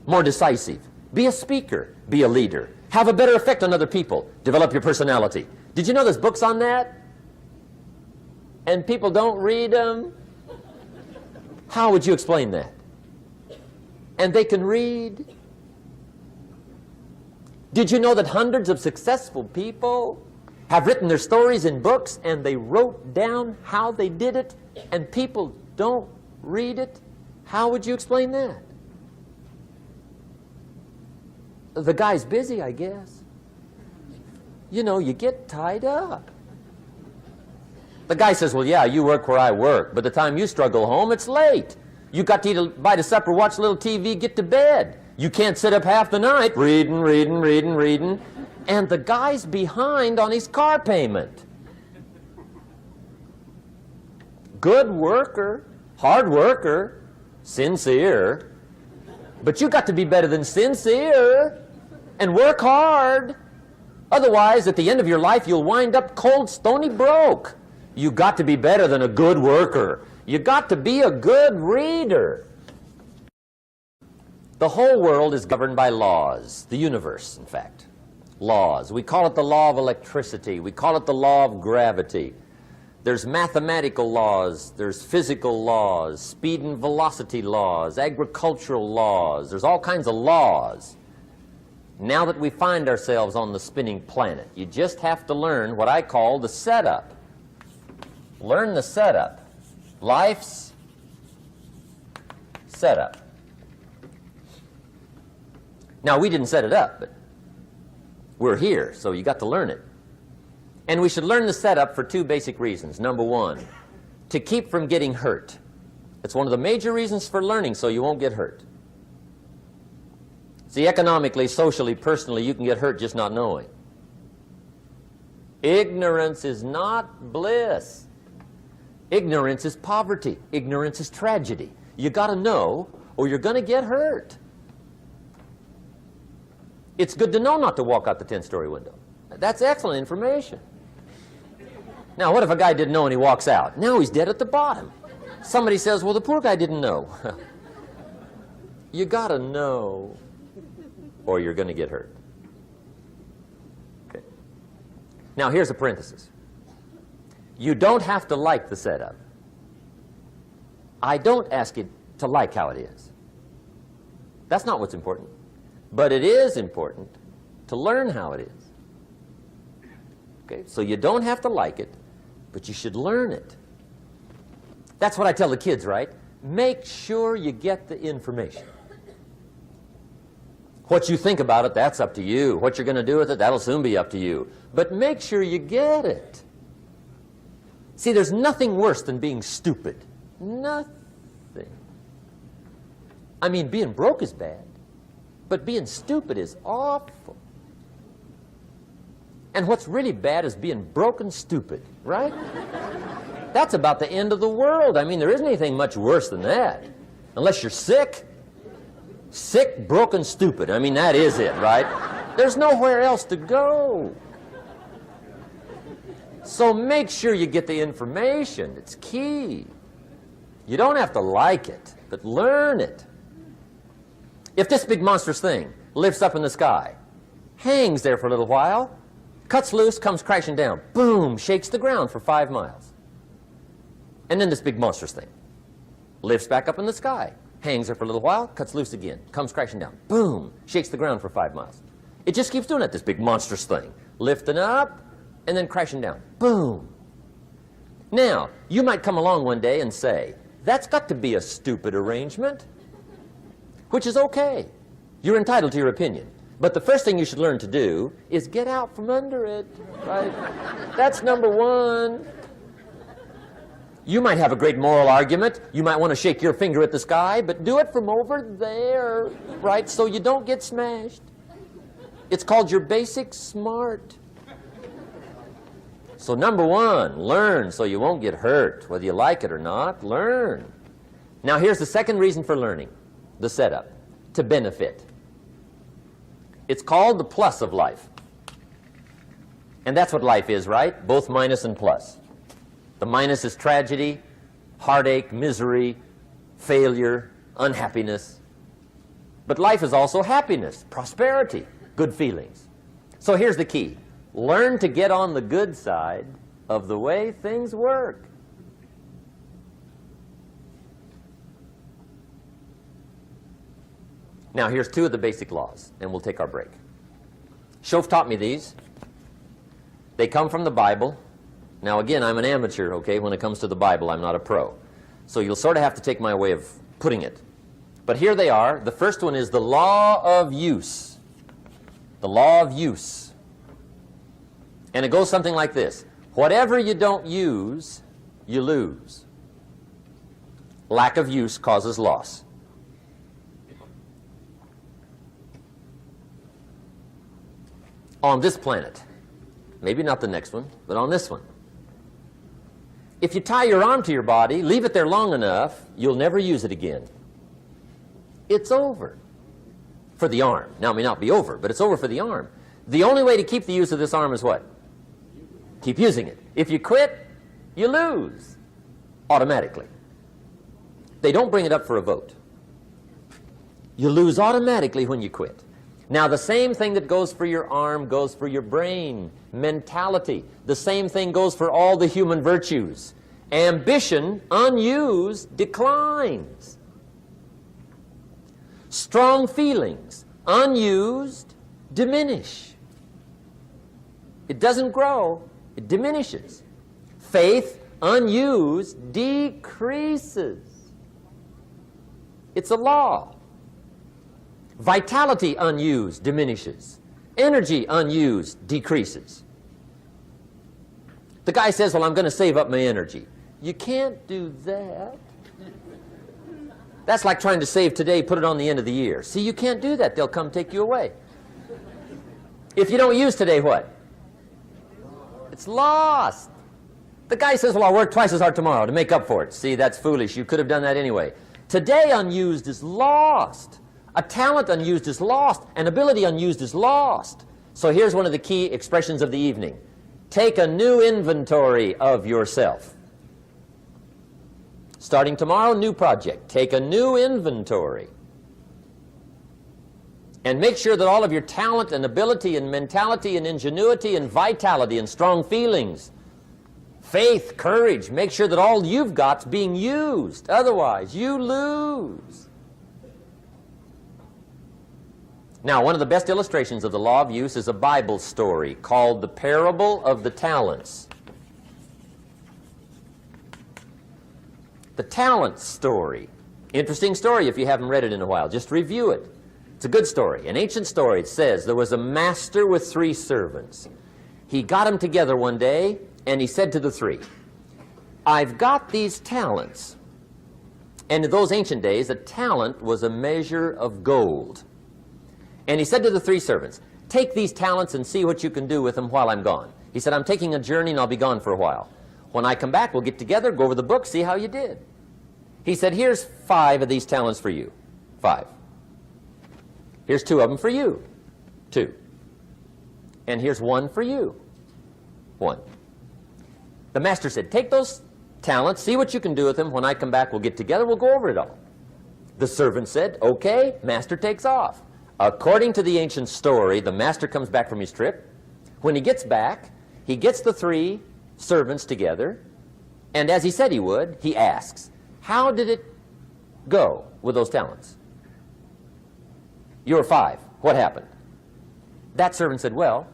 more decisive, be a speaker, be a leader, have a better effect on other people, develop your personality? Did you know there's books on that? And people don't read them? How would you explain that? And they can read? Did you know that hundreds of successful people have written their stories in books and they wrote down how they did it and people don't read it? How would you explain that? The guy's busy, I guess. You know, you get tied up. The guy says, well, yeah, you work where I work. By the time you struggle home, it's late. You got to eat a bite of supper, watch a little TV, get to bed. You can't sit up half the night reading. And the guy's behind on his car payment. Good worker, hard worker, sincere. But you got to be better than sincere and work hard. Otherwise, at the end of your life, you'll wind up cold, stony broke. You got to be better than a good worker. You got to be a good reader. The whole world is governed by laws. The universe, in fact. Laws. We call it the law of electricity. We call it the law of gravity. There's mathematical laws. There's physical laws, speed and velocity laws, agricultural laws. There's all kinds of laws. Now that we find ourselves on the spinning planet, you just have to learn what I call the setup. Learn the setup. Life's setup. Now, we didn't set it up, but we're here, so you got to learn it. And we should learn the setup for 2 basic reasons. Number 1, to keep from getting hurt. It's one of the major reasons for learning, so you won't get hurt. See, economically, socially, personally, you can get hurt just not knowing. Ignorance is not bliss. Ignorance is poverty. Ignorance is tragedy. You got to know, or you're going to get hurt. It's good to know not to walk out the 10-story window. That's excellent information. Now, what if a guy didn't know and he walks out? Now he's dead at the bottom. Somebody says, well, the poor guy didn't know. You got to know, or you're going to get hurt. Okay. Now, here's a parenthesis. You don't have to like the setup. I don't ask you to like how it is. That's not what's important. But it is important to learn how it is. Okay? So you don't have to like it, but you should learn it. That's what I tell the kids, right? Make sure you get the information. What you think about it, that's up to you. What you're going to do with it, that'll soon be up to you. But make sure you get it. See, there's nothing worse than being stupid. Nothing. I mean, being broke is bad, but being stupid is awful. And what's really bad is being broke and stupid, right? That's about the end of the world. I mean, there isn't anything much worse than that. Unless you're sick. Sick, broken, stupid. I mean, that is it, right? There's nowhere else to go. So make sure you get the information. It's key. You don't have to like it, but learn it. If this big monstrous thing lifts up in the sky, hangs there for a little while, cuts loose, comes crashing down, boom, shakes the ground for 5 miles. And then this big monstrous thing lifts back up in the sky, hangs there for a little while, cuts loose again, comes crashing down, boom, shakes the ground for 5 miles. It just keeps doing it, this big monstrous thing, lifting up and then crashing down, boom. Now, you might come along one day and say, that's got to be a stupid arrangement, which is okay. You're entitled to your opinion. But the first thing you should learn to do is get out from under it, right? That's number one. You might have a great moral argument. You might want to shake your finger at the sky, but do it from over there, right, so you don't get smashed. It's called your basic smart. So number one, learn so you won't get hurt. Whether you like it or not, learn. Now here's the second reason for learning, the setup, to benefit. It's called the plus of life. And that's what life is, right? Both minus and plus. The minus is tragedy, heartache, misery, failure, unhappiness. But life is also happiness, prosperity, good feelings. So here's the key. Learn to get on the good side of the way things work. Now here's 2 of the basic laws, and we'll take our break. Shof taught me these. They come from the Bible. Now again, I'm an amateur, okay, when it comes to the Bible. I'm not a pro. So you'll sort of have to take my way of putting it. But here they are. The first one is the law of use. The law of use. And it goes something like this. Whatever you don't use, you lose. Lack of use causes loss. On this planet, maybe not the next one, but on this one, if you tie your arm to your body, leave it there long enough, you'll never use it again. It's over for the arm. Now, it may not be over, but it's over for the arm. The only way to keep the use of this arm is what? Keep using it. If you quit, you lose automatically. They don't bring it up for a vote. You lose automatically when you quit. Now, the same thing that goes for your arm goes for your brain, mentality. The same thing goes for all the human virtues. Ambition, unused, declines. Strong feelings, unused, diminish. It doesn't grow, it diminishes. Faith, unused, decreases. It's a law. Vitality, unused, diminishes. Energy, unused, decreases. The guy says, well, I'm going to save up my energy. You can't do that. That's like trying to save today, put it on the end of the year. See, you can't do that. They'll come take you away. If you don't use today, what? It's lost. The guy says, well, I'll work twice as hard tomorrow to make up for it. See, that's foolish. You could have done that anyway. Today, unused is lost. A talent unused is lost. An ability unused is lost. So here's one of the key expressions of the evening. Take a new inventory of yourself. Starting tomorrow, new project. Take a new inventory. And make sure that all of your talent and ability and mentality and ingenuity and vitality and strong feelings, faith, courage, make sure that all you've got's being used. Otherwise, you lose. Now, one of the best illustrations of the law of use is a Bible story called the Parable of the Talents. The talent story. Interesting story if you haven't read it in a while. Just review it. It's a good story. An ancient story. It says there was a master with 3 servants. He got them together one day and he said to the 3, I've got these talents. And in those ancient days, a talent was a measure of gold. And he said to the 3 servants, take these talents and see what you can do with them while I'm gone. He said, I'm taking a journey and I'll be gone for a while. When I come back, we'll get together, go over the book, see how you did. He said, here's 5 of these talents for you. 5. Here's 2 of them for you. 2. And here's 1 for you. 1. The master said, take those talents, see what you can do with them. When I come back, we'll get together, we'll go over it all. The servant said, okay, master takes off. According to the ancient story, the master comes back from his trip. When he gets back, he gets the 3 servants together, and as he said he would, he asks, how did it go with those talents? You were 5. What happened? That servant said, well,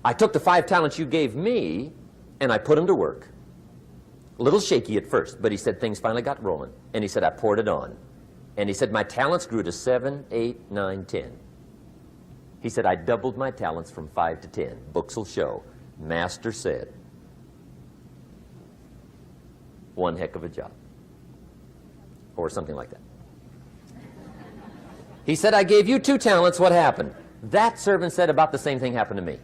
I took the 5 talents you gave me, and I put them to work. A little shaky at first, but he said things finally got rolling. And he said, I poured it on. And he said, my talents grew to 7, 8, 9, 10. He said, I doubled my talents from 5 to 10. Books will show. Master said. One heck of a job. Or something like that. He said, I gave you 2 talents. What happened? That servant said about the same thing happened to me.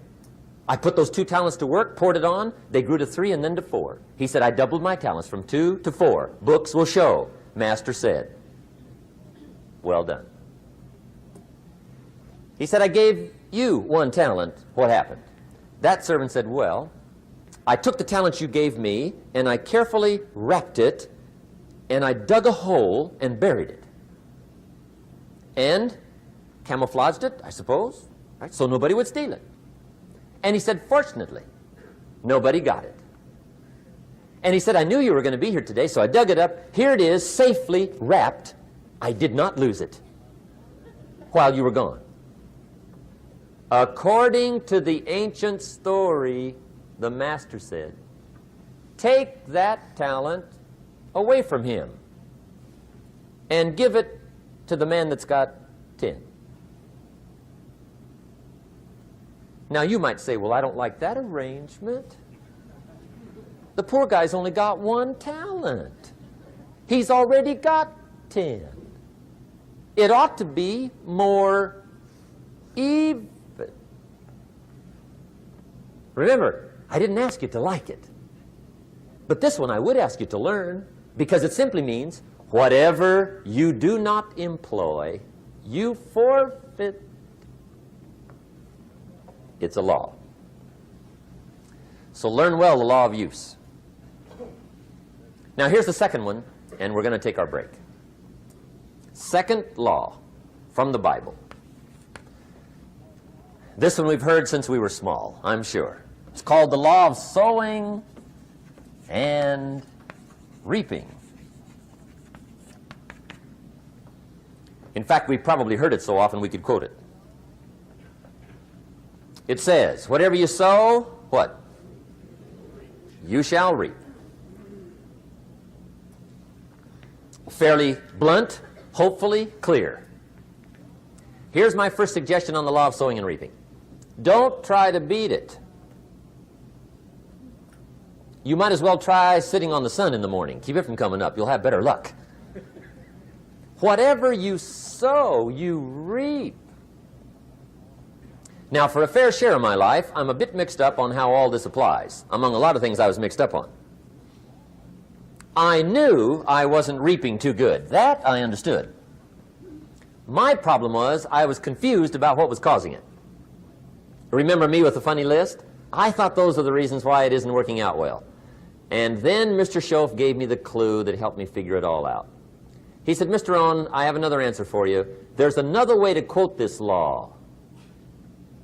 I put those 2 talents to work, poured it on, they grew to 3 and then to 4. He said, I doubled my talents from 2 to 4. Books will show. Master said. Well done. He said, I gave you 1 talent. What happened? That servant said, well, I took the talent you gave me and I carefully wrapped it and I dug a hole and buried it. And camouflaged it, I suppose, right, so nobody would steal it. And he said, fortunately, nobody got it. And he said, I knew you were going to be here today, so I dug it up. Here it is, safely wrapped. I did not lose it while you were gone. According to the ancient story, the master said, take that talent away from him and give it to the man that's got 10. Now you might say, well, I don't like that arrangement. The poor guy's only got 1 talent. He's already got 10. It ought to be more even. Remember, I didn't ask you to like it. But this one I would ask you to learn, because it simply means whatever you do not employ, you forfeit. It's a law. So learn well the law of use. Now here's the second one, and we're going to take our break. Second law from the Bible. This one we've heard since we were small, I'm sure. It's called the law of sowing and reaping. In fact, we've probably heard it so often we could quote it. It says, whatever you sow, what? You shall reap. Fairly blunt, hopefully clear. Here's my first suggestion on the law of sowing and reaping. Don't try to beat it. You might as well try sitting on the sun in the morning. Keep it from coming up. You'll have better luck. Whatever you sow, you reap. Now, for a fair share of my life, I'm a bit mixed up on how all this applies. Among a lot of things I was mixed up on. I knew I wasn't reaping too good. That I understood. My problem was I was confused about what was causing it. Remember me with the funny list? I thought those are the reasons why it isn't working out well. And then Mr. Schoaf gave me the clue that helped me figure it all out. He said, Mr. Rohn, I have another answer for you. There's another way to quote this law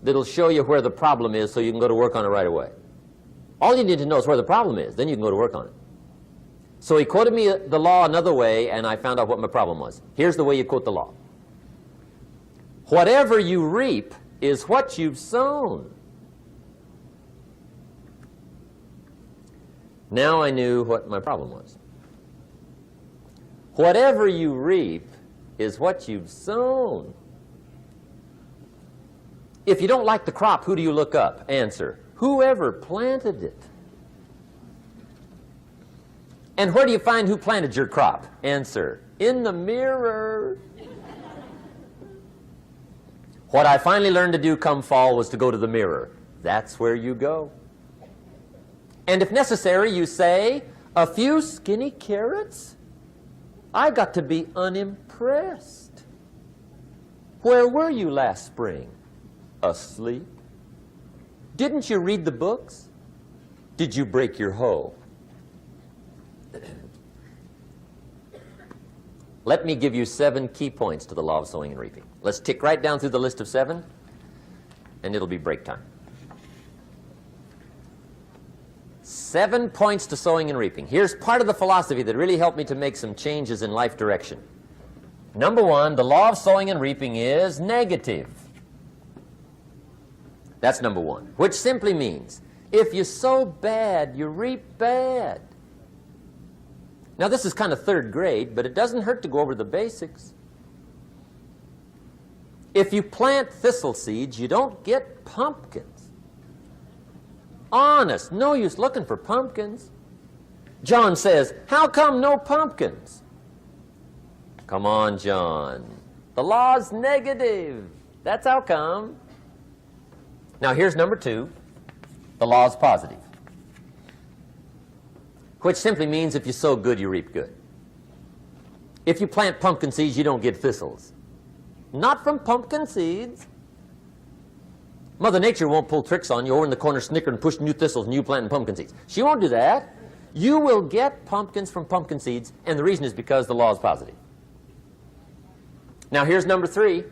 that'll show you where the problem is so you can go to work on it right away. All you need to know is where the problem is, then you can go to work on it. So he quoted me the law another way, and I found out what my problem was. Here's the way you quote the law. Whatever you reap is what you've sown. Now I knew what my problem was. Whatever you reap is what you've sown. If you don't like the crop, who do you look up? Answer, whoever planted it. And where do you find who planted your crop? Answer, in the mirror. What I finally learned to do come fall was to go to the mirror. That's where you go. And if necessary, you say, a few skinny carrots? I got to be unimpressed. Where were you last spring? Asleep. Didn't you read the books? Did you break your hoe? Let me give you 7 key points to the law of sowing and reaping. Let's tick right down through the list of 7, and it'll be break time. 7 points to sowing and reaping. Here's part of the philosophy that really helped me to make some changes in life direction. Number 1, the law of sowing and reaping is negative. That's number 1, which simply means if you sow bad, you reap bad. Now, this is kind of 3rd grade, but it doesn't hurt to go over the basics. If you plant thistle seeds, you don't get pumpkins. Honest, no use looking for pumpkins. John says, how come no pumpkins? Come on, John. The law's negative. That's how come. Now, here's number 2. The law's positive, which simply means if you sow good, you reap good. If you plant pumpkin seeds, you don't get thistles. Not from pumpkin seeds. Mother Nature won't pull tricks on you over in the corner snickering and pushing new thistles and you planting pumpkin seeds. She won't do that. You will get pumpkins from pumpkin seeds, and the reason is because the law is positive. Now, here's number 3.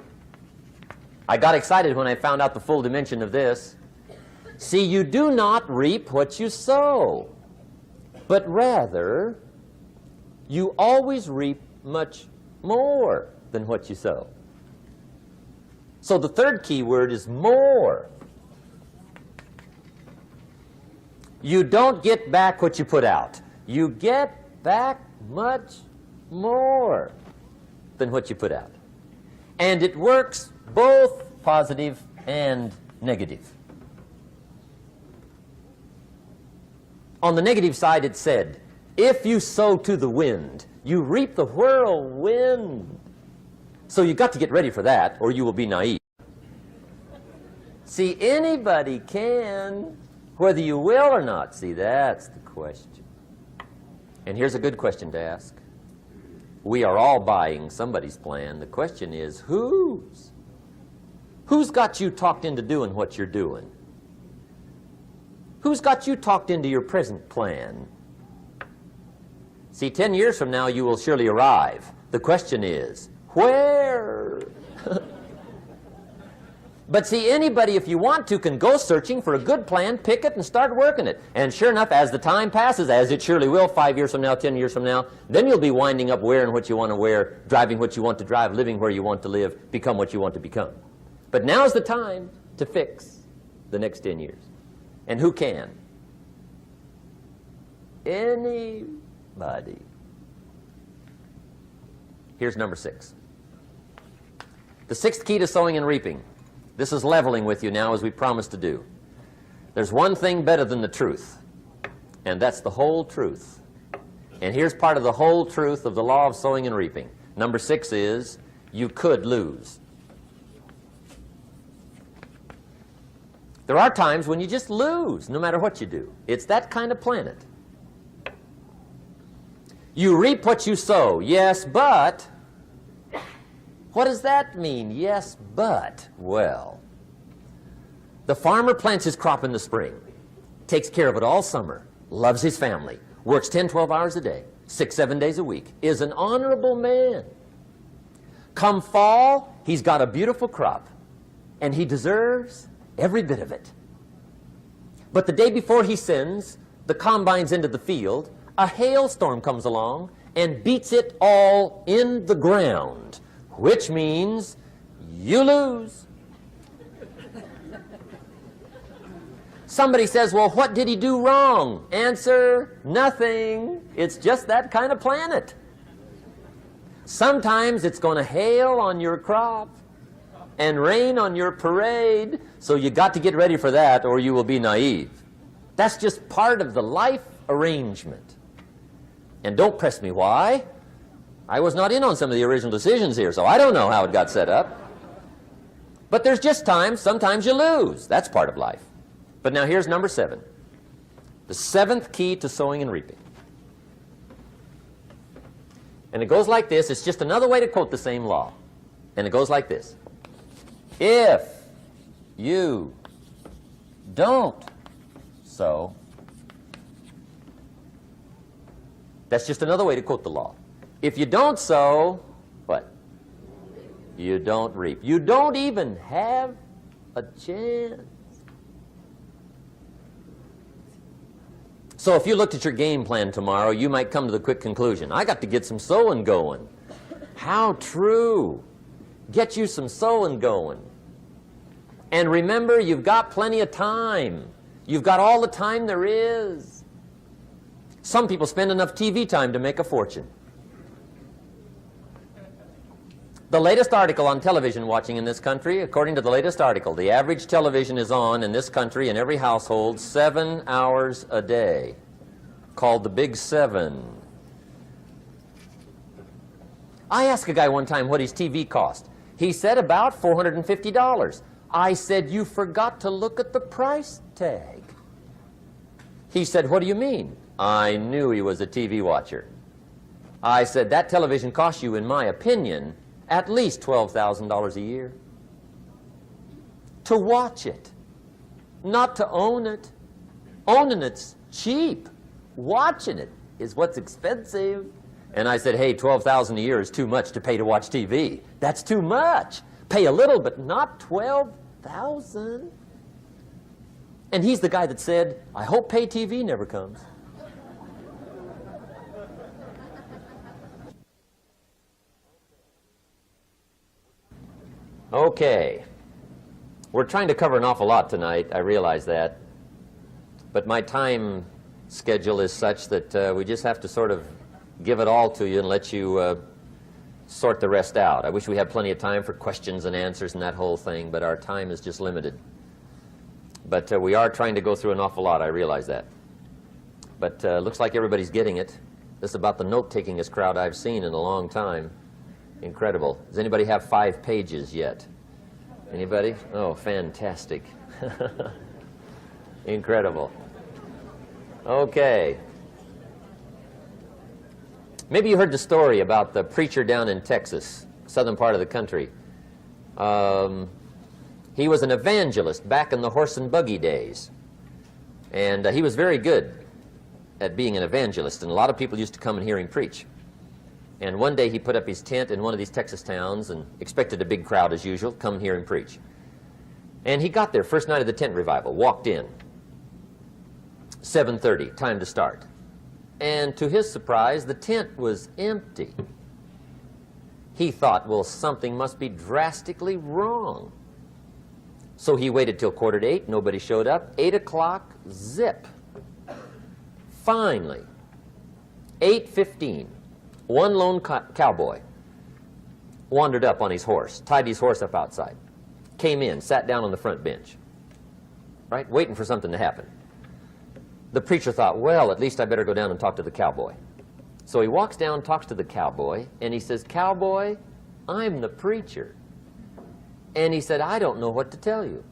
I got excited when I found out the full dimension of this. See, you do not reap what you sow, but rather you always reap much more than what you sow. So the 3rd key word is more. You don't get back what you put out. You get back much more than what you put out. And it works both positive and negative. On the negative side, it said, if you sow to the wind, you reap the whirlwind. So you've got to get ready for that, or you will be naive. See, anybody can, whether you will or not. See, that's the question. And here's a good question to ask. We are all buying somebody's plan. The question is, whose? Who's got you talked into doing what you're doing? Who's got you talked into your present plan? See, 10 years from now, you will surely arrive. The question is, where? But see, anybody, if you want to, can go searching for a good plan, pick it, and start working it. And sure enough, as the time passes, as it surely will 5 years from now, 10 years from now, then you'll be winding up wearing what you want to wear, driving what you want to drive, living where you want to live, become what you want to become. But now's the time to fix the next 10 years. And who can? Anybody. Here's number 6. The 6th key to sowing and reaping. This is leveling with you now, as we promised to do. There's one thing better than the truth, and that's the whole truth. And here's part of the whole truth of the law of sowing and reaping. Number 6 is, you could lose. There are times when you just lose, no matter what you do. It's that kind of planet. You reap what you sow. Yes, but... what does that mean? Yes, but... well, the farmer plants his crop in the spring, takes care of it all summer, loves his family, works 10, 12 hours a day, 6, 7 days a week, is an honorable man. Come fall, he's got a beautiful crop, and he deserves every bit of it. But the day before he sends the combines into the field, a hailstorm comes along and beats it all in the ground, which means you lose. Somebody says, well, what did he do wrong? Answer, nothing. It's just that kind of planet. Sometimes it's going to hail on your crop and rain on your parade, so you got to get ready for that or you will be naive. That's just part of the life arrangement. And don't press me why. I was not in on some of the original decisions here, so I don't know how it got set up. But there's just times, sometimes you lose. That's part of life. But now here's number 7. The 7th key to sowing and reaping. And it goes like this. It's just another way to quote the same law. And it goes like this. If you don't sow, that's just another way to quote the law. If you don't sow, what? You don't reap. You don't even have a chance. So if you looked at your game plan tomorrow, you might come to the quick conclusion, I got to get some sowing going. How true. Get you some sowing going. And remember, you've got plenty of time. You've got all the time there is. Some people spend enough TV time to make a fortune. The latest article on television watching in this country, according to the latest article, the average television is on in this country in every household 7 hours a day, called the Big 7. I asked a guy one time what his TV cost. He said about $450. I said, you forgot to look at the price tag. He said, what do you mean? I knew he was a TV watcher. I said, that television costs you, in my opinion, at least $12,000 a year. To watch it, not to own it. Owning it's cheap. Watching it is what's expensive. And I said, hey, $12,000 a year is too much to pay to watch TV. That's too much. Pay a little, but not $12,000. And he's the guy that said, I hope pay TV never comes. Okay. We're trying to cover an awful lot tonight, I realize that. But my time schedule is such that we just have to sort of give it all to you and let you sort the rest out. I wish we had plenty of time for questions and answers and that whole thing, but our time is just limited. But we are trying to go through an awful lot, I realize that. But looks like everybody's getting it. This is about the note-takingest crowd I've seen in a long time. Incredible. Does anybody have 5 pages yet? Anybody? Oh, fantastic. Incredible. Okay. Maybe you heard the story about the preacher down in Texas, southern part of the country. He was an evangelist back in the horse and buggy days. And he was very good at being an evangelist, and a lot of people used to come and hear him preach. And one day he put up his tent in one of these Texas towns and expected a big crowd as usual, come hear him preach. And he got there, first night of the tent revival, walked in. 7:30, time to start. And to his surprise, the tent was empty. He thought, well, something must be drastically wrong. So he waited till 7:45, nobody showed up. 8 o'clock, zip. Finally, 8:15, one lone cowboy wandered up on his horse, tied his horse up outside, came in, sat down on the front bench, right, waiting for something to happen. The preacher thought, well, at least I better go down and talk to the cowboy. So he walks down, talks to the cowboy, and he says, Cowboy, I'm the preacher. And he said, I don't know what to tell you.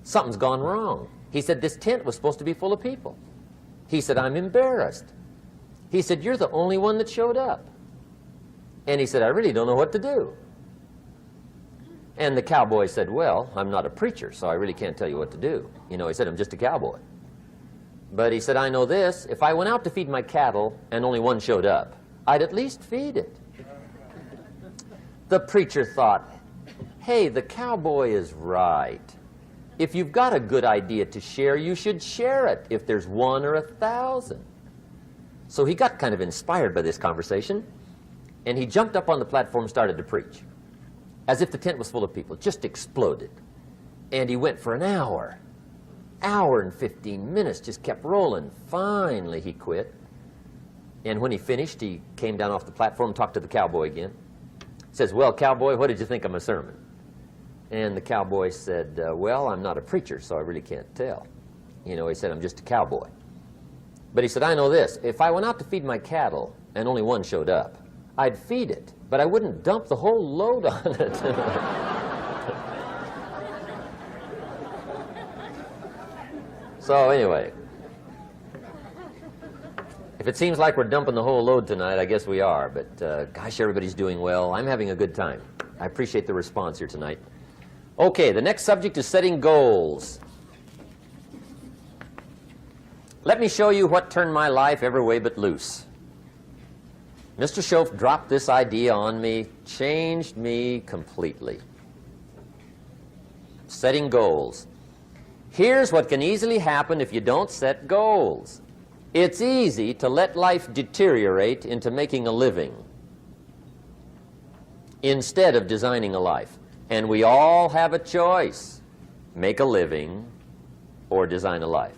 Something's gone wrong. He said, this tent was supposed to be full of people. He said, I'm embarrassed. He said, you're the only one that showed up. And he said, I really don't know what to do. And the cowboy said, well, I'm not a preacher, so I really can't tell you what to do. You know, he said, I'm just a cowboy. But he said, I know this, if I went out to feed my cattle and only one showed up, I'd at least feed it. The preacher thought, hey, the cowboy is right. If you've got a good idea to share, you should share it, if there's 1 or 1,000. So he got kind of inspired by this conversation, and he jumped up on the platform and started to preach, as if the tent was full of people, just exploded. And he went for an hour and 15 minutes, just kept rolling. Finally, he quit. And when he finished, he came down off the platform, talked to the cowboy again. Says, well, cowboy, what did you think of my sermon? And the cowboy said, well, I'm not a preacher, so I really can't tell. You know, he said, I'm just a cowboy. But he said, I know this. If I went out to feed my cattle and only one showed up, I'd feed it, but I wouldn't dump the whole load on it. So anyway, if it seems like we're dumping the whole load tonight, I guess we are. But gosh, everybody's doing well. I'm having a good time. I appreciate the response here tonight. Okay, the next subject is setting goals. Let me show you what turned my life every way but loose. Mr. Shoaf dropped this idea on me, changed me completely. Setting goals. Here's what can easily happen if you don't set goals. It's easy to let life deteriorate into making a living instead of designing a life. And we all have a choice. Make a living or design a life.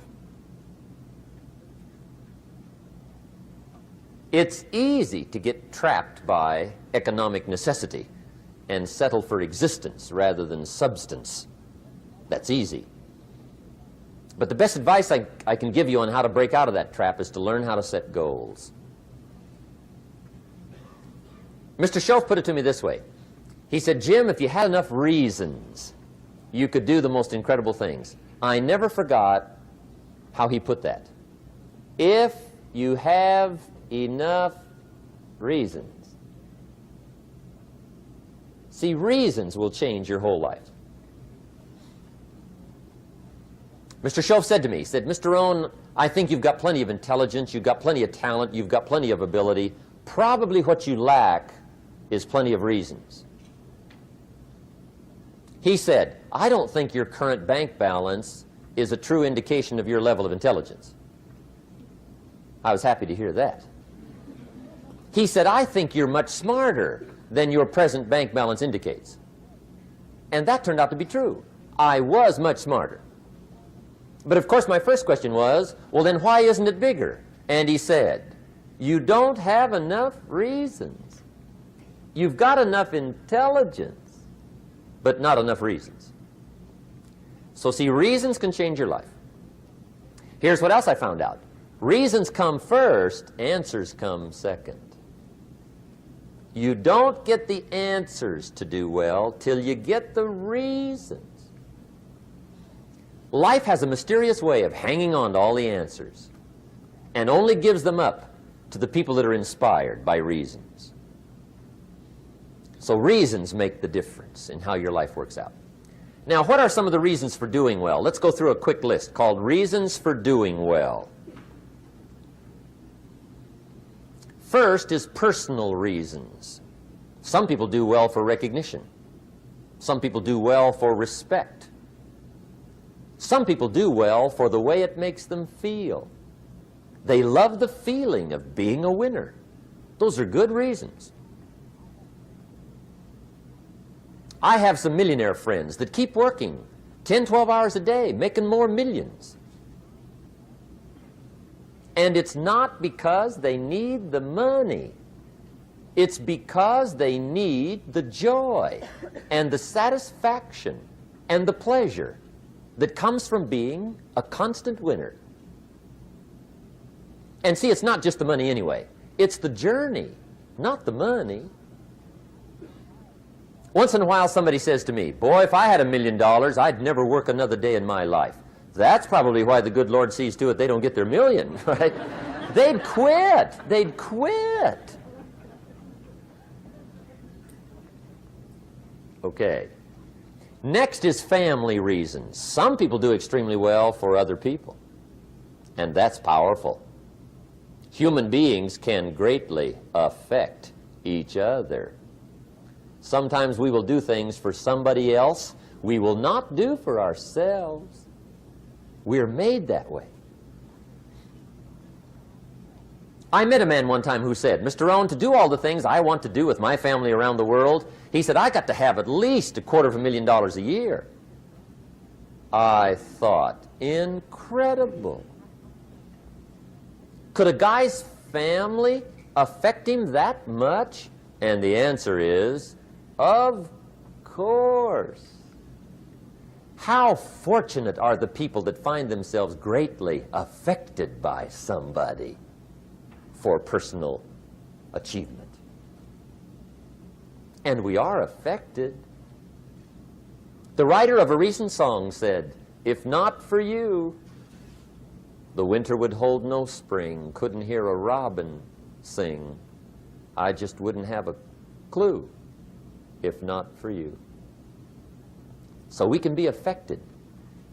It's easy to get trapped by economic necessity and settle for existence rather than substance. That's easy. But the best advice I can give you on how to break out of that trap is to learn how to set goals. Mr. Shoaf put it to me this way. He said, Jim, if you had enough reasons, you could do the most incredible things. I never forgot how he put that. If you have enough reasons. See, reasons will change your whole life. Mr. Shoaf said to me, he said, Mr. Rohn, I think you've got plenty of intelligence, you've got plenty of talent, you've got plenty of ability. Probably what you lack is plenty of reasons. He said, I don't think your current bank balance is a true indication of your level of intelligence. I was happy to hear that. He said, I think you're much smarter than your present bank balance indicates. And that turned out to be true. I was much smarter. But of course my first question was, well then why isn't it bigger? And he said, you don't have enough reasons. You've got enough intelligence, but not enough reasons. So see, reasons can change your life. Here's what else I found out. Reasons come first, answers come second. You don't get the answers to do well till you get the reasons. Life has a mysterious way of hanging on to all the answers and only gives them up to the people that are inspired by reasons. So reasons make the difference in how your life works out. Now, what are some of the reasons for doing well? Let's go through a quick list called Reasons for Doing Well. First is personal reasons. Some people do well for recognition. Some people do well for respect. Some people do well for the way it makes them feel. They love the feeling of being a winner. Those are good reasons. I have some millionaire friends that keep working 10, 12 hours a day, making more millions. And it's not because they need the money. It's because they need the joy and the satisfaction and the pleasure that comes from being a constant winner. And see, it's not just the money anyway. It's the journey, not the money. Once in a while somebody says to me, boy, if I had $1 million, I'd never work another day in my life. That's probably why the good Lord sees to it they don't get their million, right? They'd quit. They'd quit. Okay. Next is family reasons. Some people do extremely well for other people, and that's powerful. Human beings can greatly affect each other. Sometimes we will do things for somebody else we will not do for ourselves. We're made that way. I met a man one time who said, Mr. Rohn, to do all the things I want to do with my family around the world, he said, I got to have at least $250,000 a year. I thought, incredible. Could a guy's family affect him that much? And the answer is, of course. How fortunate are the people that find themselves greatly affected by somebody for personal achievement. And we are affected. The writer of a recent song said, "If not for you, the winter would hold no spring, couldn't hear a robin sing. I just wouldn't have a clue if not for you." So we can be affected.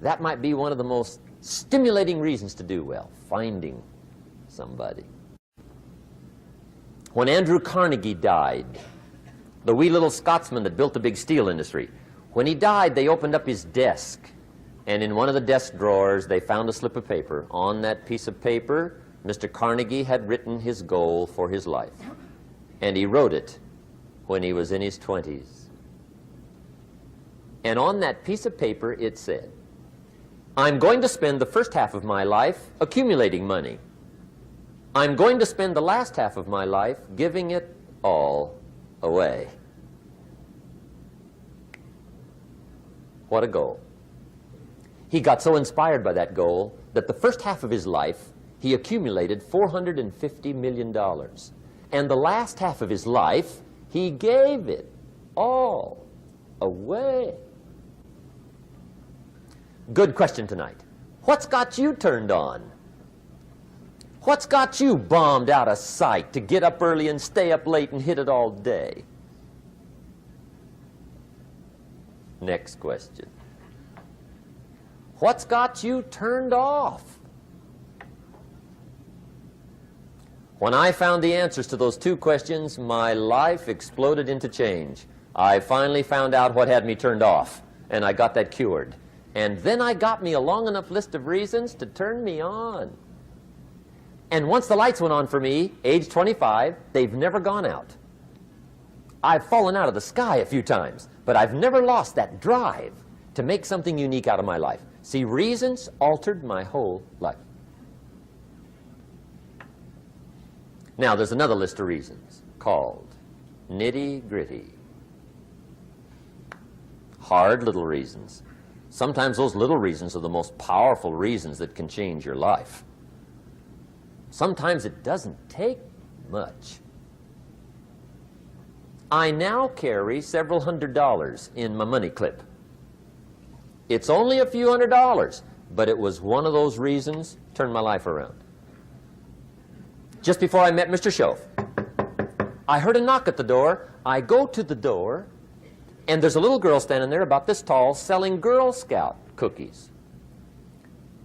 That might be one of the most stimulating reasons to do well, finding somebody. When Andrew Carnegie died, the wee little Scotsman that built the big steel industry, when he died, they opened up his desk, and in one of the desk drawers, they found a slip of paper. On that piece of paper, Mr. Carnegie had written his goal for his life, and he wrote it when he was in his 20s. And on that piece of paper, it said, "I'm going to spend the first half of my life accumulating money. I'm going to spend the last half of my life giving it all away." What a goal. He got so inspired by that goal that the first half of his life, he accumulated $450 million. And the last half of his life, he gave it all away. Good question tonight. What's got you turned on? What's got you bombed out of sight to get up early and stay up late and hit it all day? Next question. What's got you turned off? When I found the answers to those two questions, my life exploded into change. I finally found out what had me turned off, and I got that cured. And then I got me a long enough list of reasons to turn me on. And once the lights went on for me, age 25, they've never gone out. I've fallen out of the sky a few times, but I've never lost that drive to make something unique out of my life. See, reasons altered my whole life. Now, there's another list of reasons called nitty-gritty. Hard little reasons. Sometimes those little reasons are the most powerful reasons that can change your life. Sometimes it doesn't take much. I now carry several $100s in my money clip. It's only a few $100s, but it was one of those reasons turned my life around. Just before I met Mr. Shoaf, I heard a knock at the door. I go to the door, and there's a little girl standing there about this tall selling Girl Scout cookies.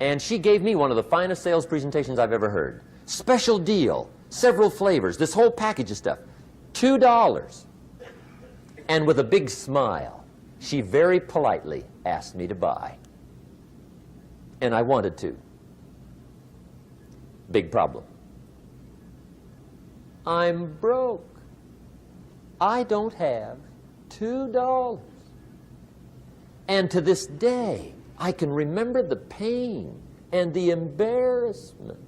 And she gave me one of the finest sales presentations I've ever heard. Special deal, several flavors, this whole package of stuff, $2. And with a big smile, she very politely asked me to buy. And I wanted to. Big problem. I'm broke. I don't have $2. And to this day, I can remember the pain and the embarrassment.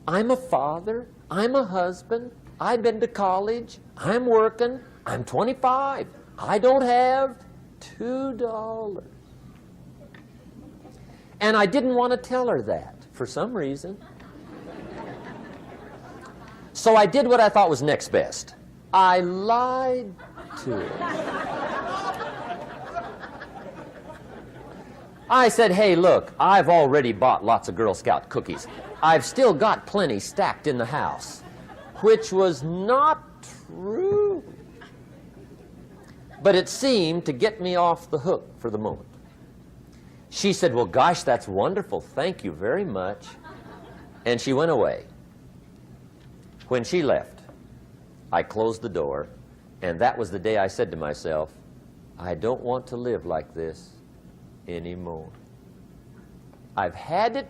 I'm a father, I'm a husband, I've been to college, I'm working, I'm 25, I don't have $2. And I didn't want to tell her that for some reason. So I did what I thought was next best. I lied to her. I said, "Hey, look, I've already bought lots of Girl Scout cookies. I've still got plenty stacked in the house," which was not true. But it seemed to get me off the hook for the moment. She said, "Well, gosh, that's wonderful. Thank you very much." And she went away. When she left, I closed the door, and that was the day I said to myself, I don't want to live like this anymore. I've had it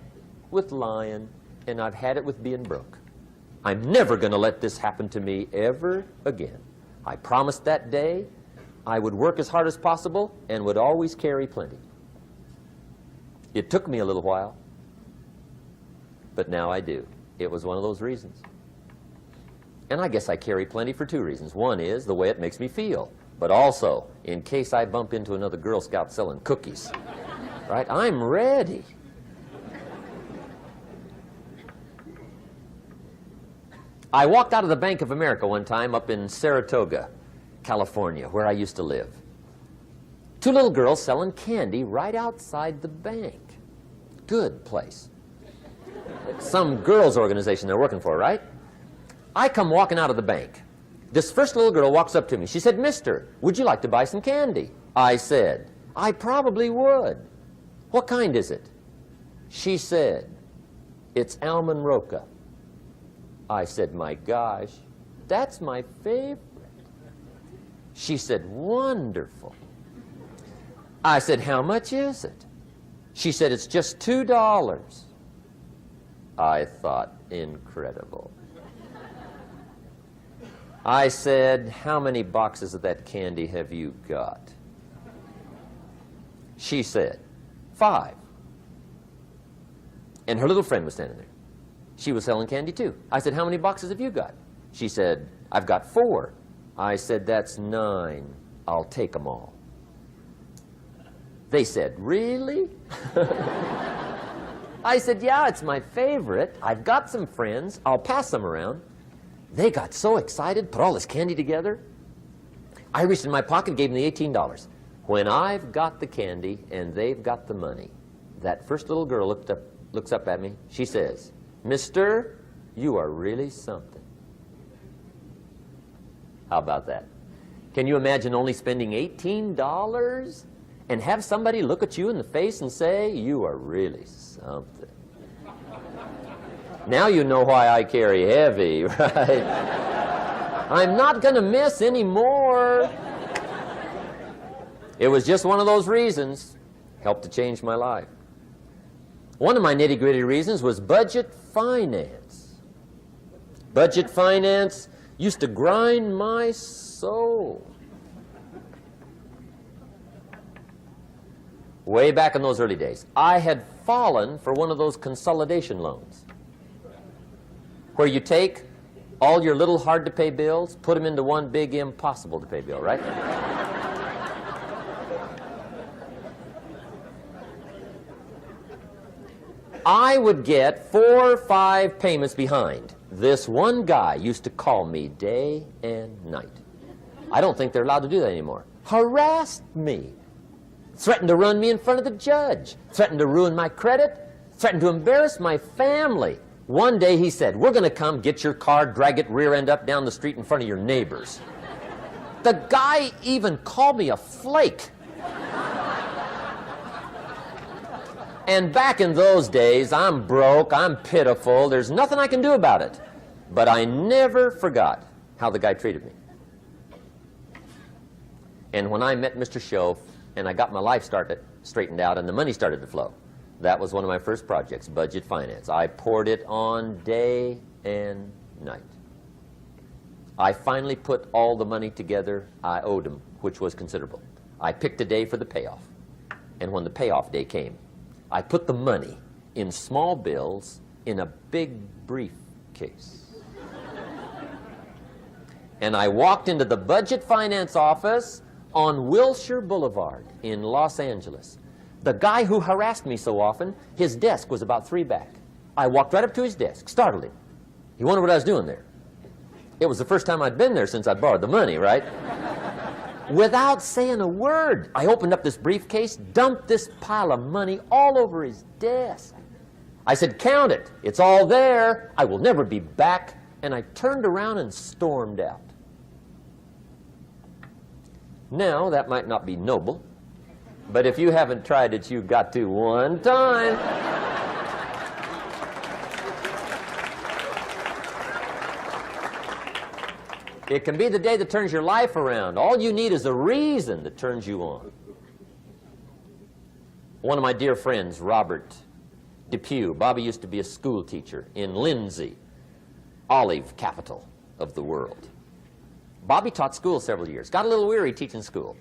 with lying, and I've had it with being broke. I'm never going to let this happen to me ever again. I promised that day I would work as hard as possible and would always carry plenty. It took me a little while, but now I do. It was one of those reasons. And I guess I carry plenty for two reasons. One is the way it makes me feel, but also in case I bump into another Girl Scout selling cookies. right? I'm ready. I walked out of the Bank of America one time up in Saratoga, California, where I used to live. Two little girls selling candy right outside the bank. Good place. Some girls' organization they're working for, right? I come walking out of the bank. This first little girl walks up to me. She said, "Mister, would you like to buy some candy?" I said, "I probably would." "What kind is it?" She said, "It's almond roca." I said, "My gosh, that's my favorite." She said, "Wonderful." I said, "How much is it?" She said, "It's just $2. I thought, incredible. I said, "How many boxes of that candy have you got?" She said, 5. And her little friend was standing there. She was selling candy too. I said, "How many boxes have you got?" She said, "I've got 4. I said, "That's 9. I'll take them all." They said, "Really?" I said, "Yeah, it's my favorite. I've got some friends. I'll pass them around." They got so excited, put all this candy together. I reached in my pocket, gave them the $18. When I've got the candy and they've got the money, that first little girl looks up at me. She says, "Mister, you are really something." How about that? Can you imagine only spending $18 and have somebody look at you in the face and say, "You are really something"? Now you know why I carry heavy, right? I'm not going to miss anymore. It was just one of those reasons. Helped to change my life. One of my nitty-gritty reasons was budget finance. Budget finance used to grind my soul. Way back in those early days, I had fallen for one of those consolidation loans, where you take all your little hard-to-pay bills, put them into one big impossible-to-pay bill, right? I would get 4 or 5 payments behind. This one guy used to call me day and night. I don't think they're allowed to do that anymore. Harassed me. Threatened to run me in front of the judge. Threatened to ruin my credit. Threatened to embarrass my family. One day he said, "We're going to come get your car, drag it rear end up down the street in front of your neighbors." The guy even called me a flake. And back in those days, I'm broke, I'm pitiful, there's nothing I can do about it. But I never forgot how the guy treated me. And when I met Mr. Shoaf and I got my life straightened out and the money started to flow, that was one of my first projects, budget finance. I poured it on day and night. I finally put all the money together I owed him, which was considerable. I picked a day for the payoff. And when the payoff day came, I put the money in small bills in a big briefcase. And I walked into the budget finance office on Wilshire Boulevard in Los Angeles. The guy who harassed me so often, his desk was about 3 back. I walked right up to his desk, startled him. He wondered what I was doing there. It was the first time I'd been there since I'd borrowed the money, right? Without saying a word, I opened up this briefcase, dumped this pile of money all over his desk. I said, "Count it. It's all there. I will never be back." And I turned around and stormed out. Now, that might not be noble, but if you haven't tried it, you've got to one time. It can be the day that turns your life around. All you need is a reason that turns you on. One of my dear friends, Robert Depew, Bobby used to be a school teacher in Lindsay, olive capital of the world. Bobby taught school several years, got a little weary teaching school.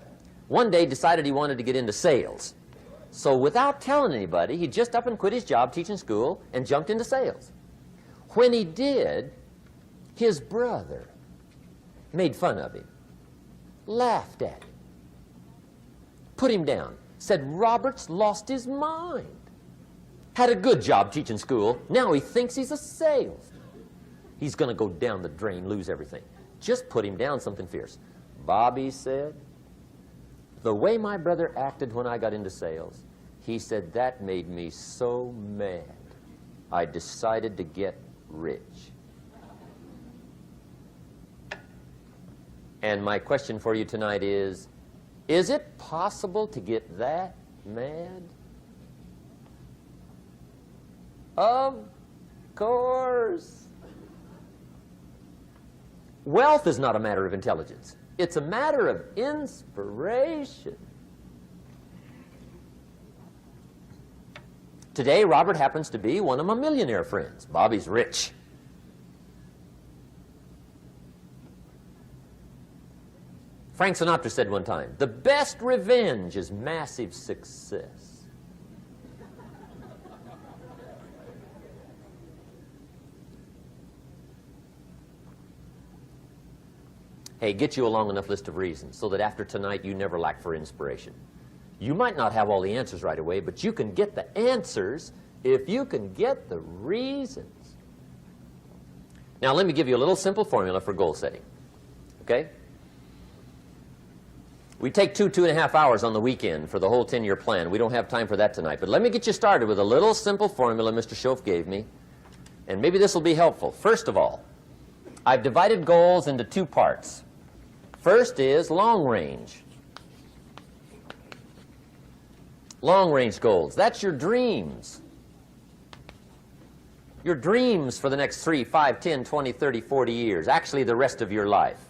One day decided he wanted to get into sales. So without telling anybody, he just up and quit his job teaching school and jumped into sales. When he did, his brother made fun of him, laughed at him, put him down. said Robert's lost his mind. Had a good job teaching school. Now he thinks he's a salesman. He's going to go down the drain, lose everything. Just put him down something fierce. Bobby said, the way my brother acted when I got into sales, he said that made me so mad. I decided to get rich. And my question for you tonight is it possible to get that mad? Of course. Wealth is not a matter of intelligence. It's a matter of inspiration. Today, Robert happens to be one of my millionaire friends. Bobby's rich. Frank Sinatra said one time, the best revenge is massive success. Hey, get you a long enough list of reasons so that after tonight you never lack for inspiration. You might not have all the answers right away, but you can get the answers if you can get the reasons. Now, let me give you a little simple formula for goal setting. Okay? We take 2.5 hours on the weekend for the whole 10-year plan. We don't have time for that tonight. But let me get you started with a little simple formula Mr. Schoaf gave me. And maybe this will be helpful. First of all, I've divided goals into two parts. First is long range. Long range goals. That's your dreams. Your dreams for the next 3, 5, 10, 20, 30, 40 years. Actually, the rest of your life.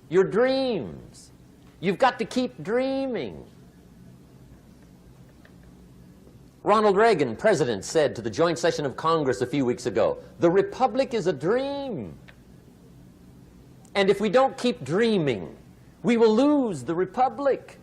Your dreams. You've got to keep dreaming. Ronald Reagan, president, said to the joint session of Congress a few weeks ago, the Republic is a dream. And if we don't keep dreaming, we will lose the Republic.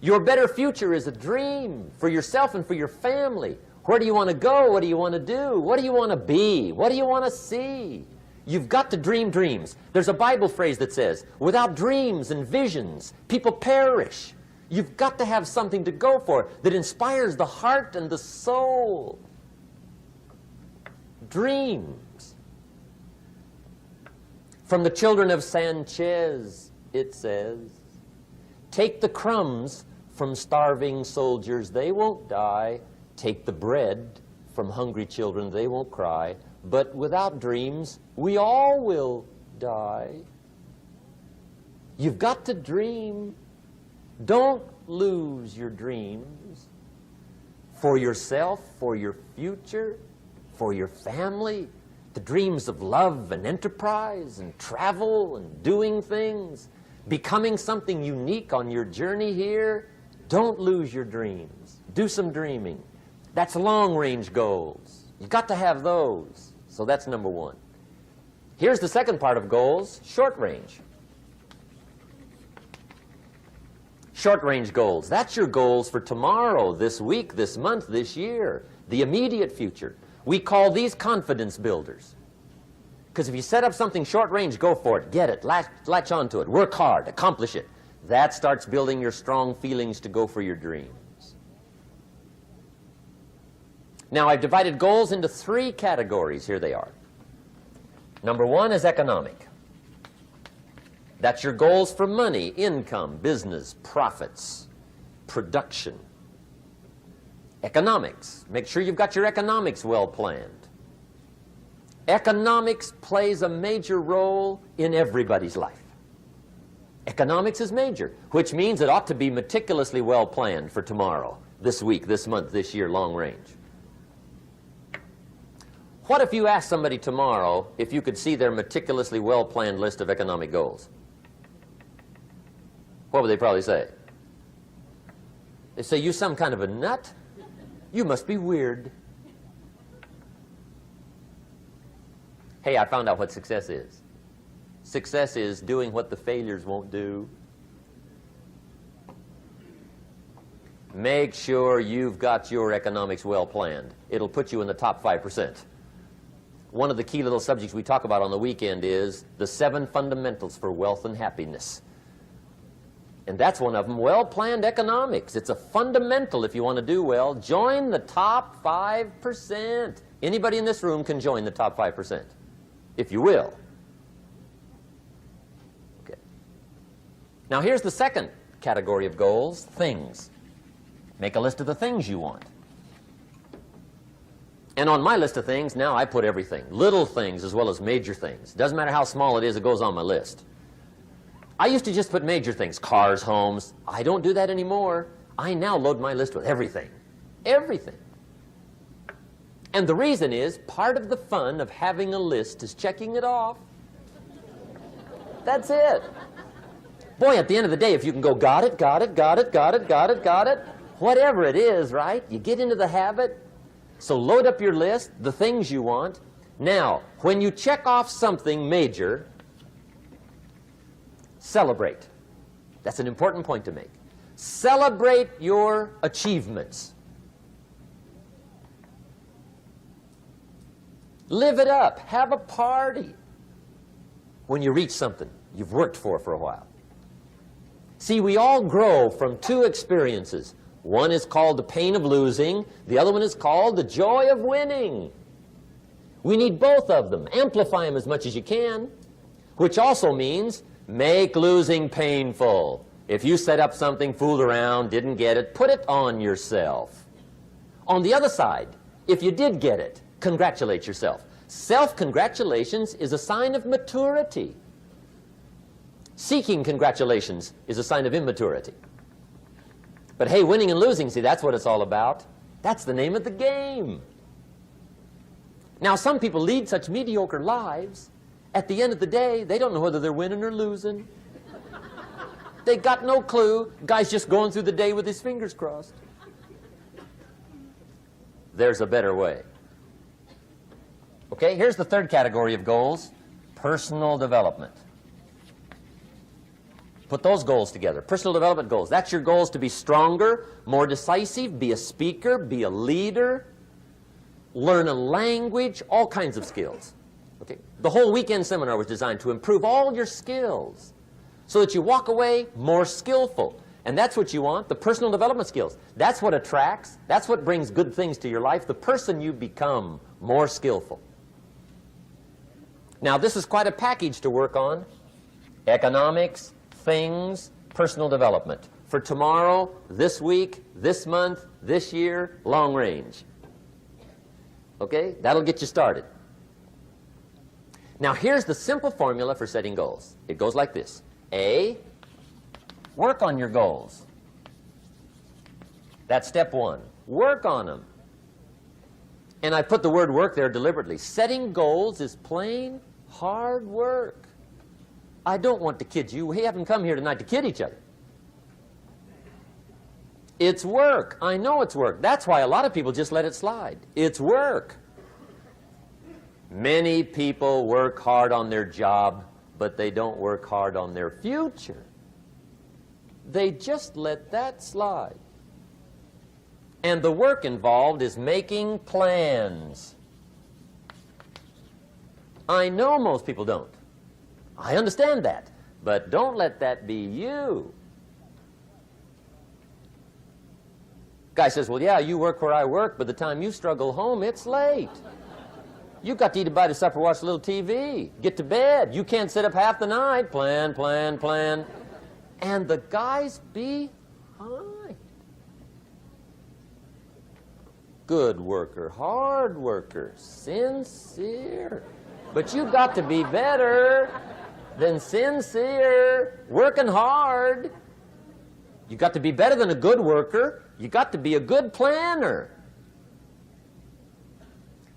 Your better future is a dream for yourself and for your family. Where do you want to go? What do you want to do? What do you want to be? What do you want to see? You've got to dream dreams. There's a Bible phrase that says, without dreams and visions, people perish. You've got to have something to go for that inspires the heart and the soul. Dreams. From the children of Sanchez, it says, take the crumbs from starving soldiers, they won't die. Take the bread from hungry children, they won't cry. But without dreams, we all will die. You've got to dream. Don't lose your dreams for yourself, for your future, for your family. The dreams of love and enterprise and travel and doing things, becoming something unique on your journey here. Don't lose your dreams. Do some dreaming. That's long-range goals. You've got to have those. So that's number one. Here's the second part of goals, short range. Short-range goals. That's your goals for tomorrow, this week, this month, this year, the immediate future. We call these confidence builders. Because if you set up something short-range, go for it, get it, latch onto it, work hard, accomplish it. That starts building your strong feelings to go for your dreams. Now, I've divided goals into 3 categories. Here they are. Number 1 is economic. That's your goals for money, income, business, profits, production. Economics. Make sure you've got your economics well planned. Economics plays a major role in everybody's life. Economics is major, which means it ought to be meticulously well planned for tomorrow, this week, this month, this year, long range. What if you asked somebody tomorrow if you could see their meticulously well-planned list of economic goals? What would they probably say? They'd say, you some kind of a nut? You must be weird. Hey, I found out what success is. Success is doing what the failures won't do. Make sure you've got your economics well planned. It'll put you in the top 5%. One of the key little subjects we talk about on the weekend is the 7 fundamentals for wealth and happiness. And that's one of them, well-planned economics. It's a fundamental if you want to do well. Join the top 5%. Anybody in this room can join the top 5%, if you will. Okay. Now here's the second category of goals, things. Make a list of the things you want. And on my list of things, now I put everything. Little things as well as major things. Doesn't matter how small it is, it goes on my list. I used to just put major things, cars, homes. I don't do that anymore. I now load my list with everything. Everything. And the reason is, part of the fun of having a list is checking it off. That's it. Boy, at the end of the day, if you can go, got it, got it, got it, got it, got it, got it, whatever it is, right? You get into the habit. So load up your list, the things you want. Now, when you check off something major, celebrate. That's an important point to make. Celebrate your achievements. Live it up. Have a party when you reach something you've worked for a while. See, we all grow from two experiences. One is called the pain of losing. The other one is called the joy of winning. We need both of them. Amplify them as much as you can, which also means make losing painful. If you set up something, fooled around, didn't get it, put it on yourself. On the other side, if you did get it, congratulate yourself. Self-congratulations is a sign of maturity. Seeking congratulations is a sign of immaturity. But hey, winning and losing, see, that's what it's all about. That's the name of the game. Now, some people lead such mediocre lives, at the end of the day, they don't know whether they're winning or losing. They got no clue. Guy's just going through the day with his fingers crossed. There's a better way. Okay, here's the third category of goals, personal development. Put those goals together. Personal development goals. That's your goals to be stronger, more decisive, be a speaker, be a leader, learn a language, all kinds of skills. Okay? The whole weekend seminar was designed to improve all your skills so that you walk away more skillful. And that's what you want, the personal development skills. That's what attracts, that's what brings good things to your life, the person you become more skillful. Now, this is quite a package to work on. Economics, things, personal development. For tomorrow, this week, this month, this year, long range. Okay? That'll get you started. Now, here's the simple formula for setting goals. It goes like this. A, work on your goals. That's step one. Work on them. And I put the word work there deliberately. Setting goals is plain hard work. I don't want to kid you. We haven't come here tonight to kid each other. It's work. I know it's work. That's why a lot of people just let it slide. It's work. Many people work hard on their job, but they don't work hard on their future. They just let that slide. And the work involved is making plans. I know most people don't. I understand that, but don't let that be you. Guy says, well, yeah, you work where I work, but the time you struggle home, it's late. You got to eat a bite of supper, watch a little TV, get to bed. You can't sit up half the night. Plan, plan, plan. And the guy's behind. Good worker, hard worker, sincere. But you got to be better than sincere, working hard. You got to be better than a good worker. You got to be a good planner.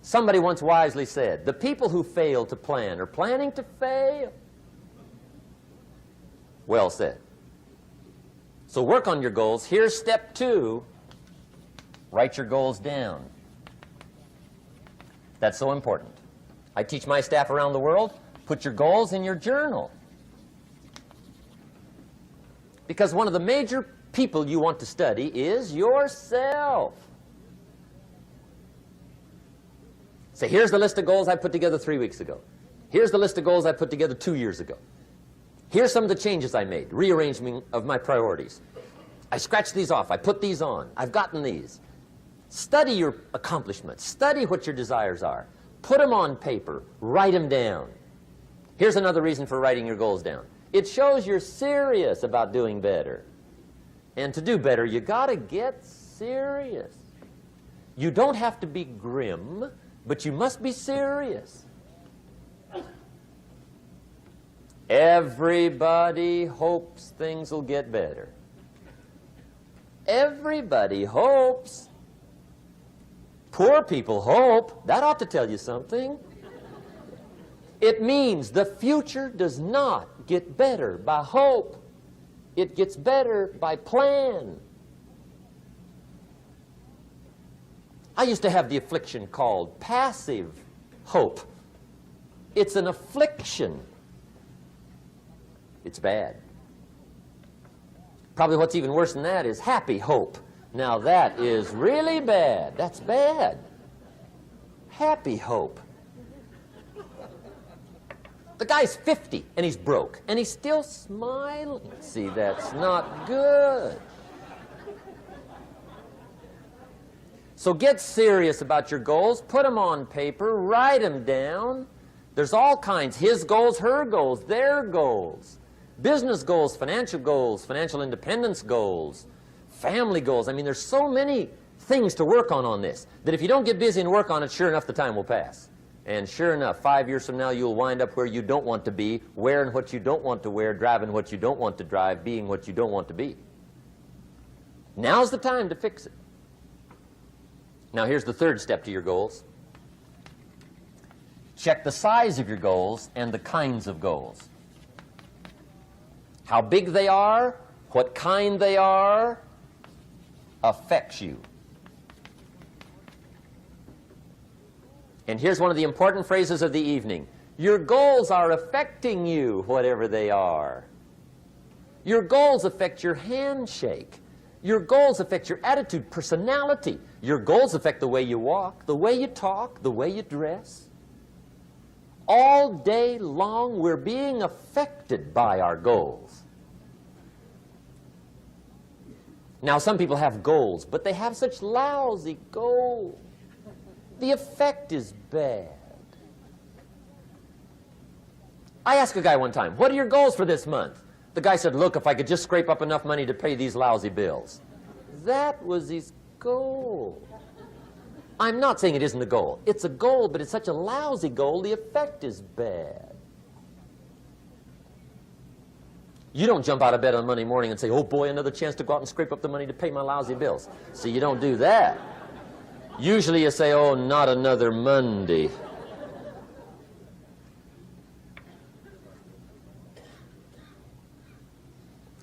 Somebody once wisely said, the people who fail to plan are planning to fail. Well said. So work on your goals. Here's step 2. Write your goals down. That's so important. I teach my staff around the world, put your goals in your journal. Because one of the major people you want to study is yourself. Say, here's the list of goals I put together 3 weeks ago. Here's the list of goals I put together 2 years ago. Here's some of the changes I made, rearrangement of my priorities. I scratched these off, I put these on, I've gotten these. Study your accomplishments, study what your desires are. Put them on paper, write them down. Here's another reason for writing your goals down. It shows you're serious about doing better. And to do better, you gotta get serious. You don't have to be grim, but you must be serious. Everybody hopes things will get better. Everybody hopes. Poor people hope. That ought to tell you something. It means the future does not get better by hope. It gets better by plan. I used to have the affliction called passive hope. It's an affliction. It's bad. Probably what's even worse than that is happy hope. Now that is really bad. That's bad. Happy hope. The guy's 50 and he's broke and he's still smiling. See, that's not good. So get serious about your goals. Put them on paper. Write them down. There's all kinds. His goals, her goals, their goals. Business goals, financial independence goals, family goals. I mean, there's so many things to work on this that if you don't get busy and work on it, sure enough, the time will pass. And sure enough, 5 years from now, you'll wind up where you don't want to be, wearing what you don't want to wear, driving what you don't want to drive, being what you don't want to be. Now's the time to fix it. Now, here's the third step to your goals. Check the size of your goals and the kinds of goals. How big they are, what kind they are, affects you. And here's one of the important phrases of the evening. Your goals are affecting you, whatever they are. Your goals affect your handshake. Your goals affect your attitude, personality. Your goals affect the way you walk, the way you talk, the way you dress. All day long, we're being affected by our goals. Now, some people have goals, but they have such lousy goals. The effect is bad. I asked a guy one time, what are your goals for this month? The guy said, look, if I could just scrape up enough money to pay these lousy bills. That was his goal. I'm not saying it isn't a goal. It's a goal, but it's such a lousy goal, the effect is bad. You don't jump out of bed on Monday morning and say, oh boy, another chance to go out and scrape up the money to pay my lousy bills. See, you don't do that. Usually you say, oh, not another Monday.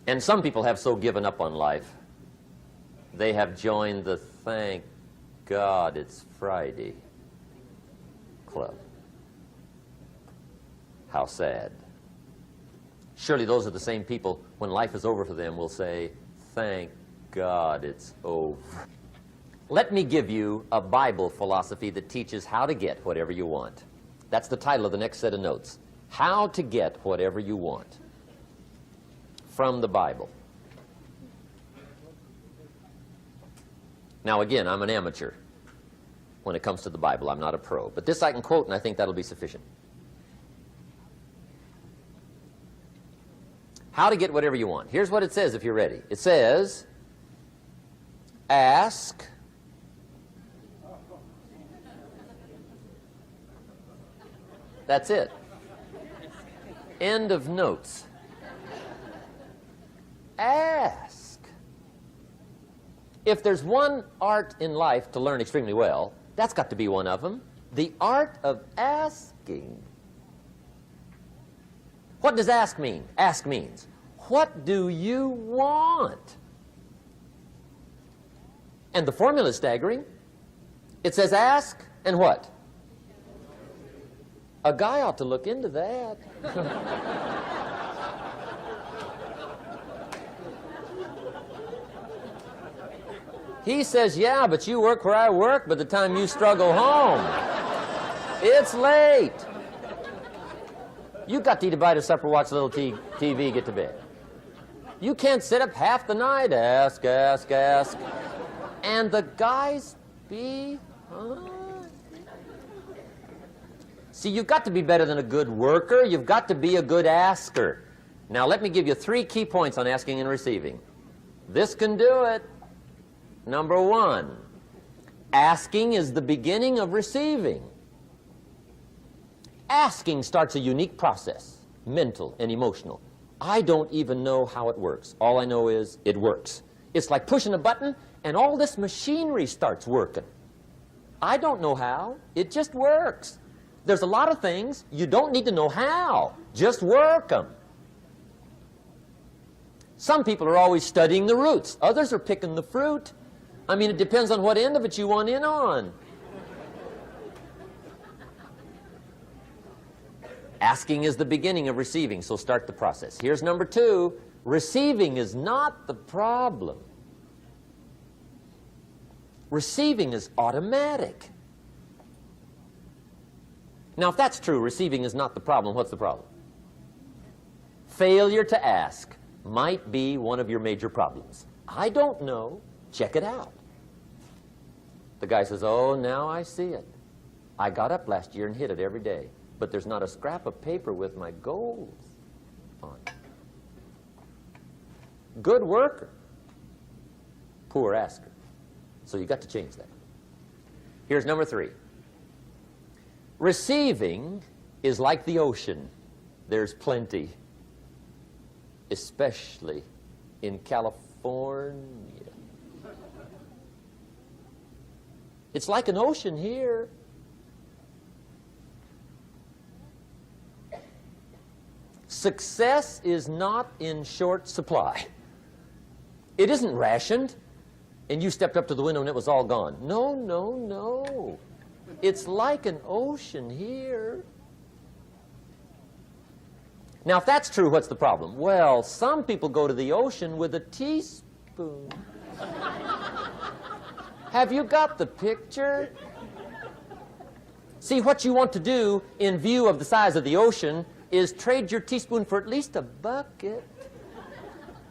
And some people have so given up on life, they have joined the thank God it's Friday club. How sad. Surely those are the same people, when life is over for them, will say, thank God it's over. Let me give you a Bible philosophy that teaches how to get whatever you want. That's the title of the next set of notes. How to get whatever you want. From the Bible. Now again, I'm an amateur when it comes to the Bible. I'm not a pro. But this I can quote, and I think that'll be sufficient. How to get whatever you want. Here's what it says if you're ready. It says, ask, that's it. End of notes. Ask. If there's one art in life to learn extremely well, that's got to be one of them. The art of asking. What does ask mean? Ask means, what do you want? And the formula is staggering. It says ask and what? A guy ought to look into that. He says, yeah, but you work where I work, by the time you struggle home, it's late. You got to eat a bite of supper, watch a little TV, get to bed. You can't sit up half the night, ask. And the guys be, See, you've got to be better than a good worker. You've got to be a good asker. Now, let me give you 3 key points on asking and receiving. This can do it. Number 1, asking is the beginning of receiving. Asking starts a unique process, mental and emotional. I don't even know how it works. All I know is it works. It's like pushing a button and all this machinery starts working. I don't know how. It just works. There's a lot of things you don't need to know how. Just work them. Some people are always studying the roots. Others are picking the fruit. I mean, it depends on what end of it you want in on. Asking is the beginning of receiving, so start the process. Here's number 2. Receiving is not the problem. Receiving is automatic. Now, if that's true, receiving is not the problem, what's the problem? Failure to ask might be one of your major problems. I don't know. Check it out. The guy says, oh, now I see it. I got up last year and hit it every day, but there's not a scrap of paper with my goals on it. Good worker, poor asker. So you got to change that. Here's number 3. Receiving is like the ocean. There's plenty, especially in California. It's like an ocean here. Success is not in short supply. It isn't rationed, and you stepped up to the window and it was all gone. No, no, no. It's like an ocean here. Now, if that's true, what's the problem? Well, some people go to the ocean with a teaspoon. Have you got the picture? See, what you want to do in view of the size of the ocean is trade your teaspoon for at least a bucket,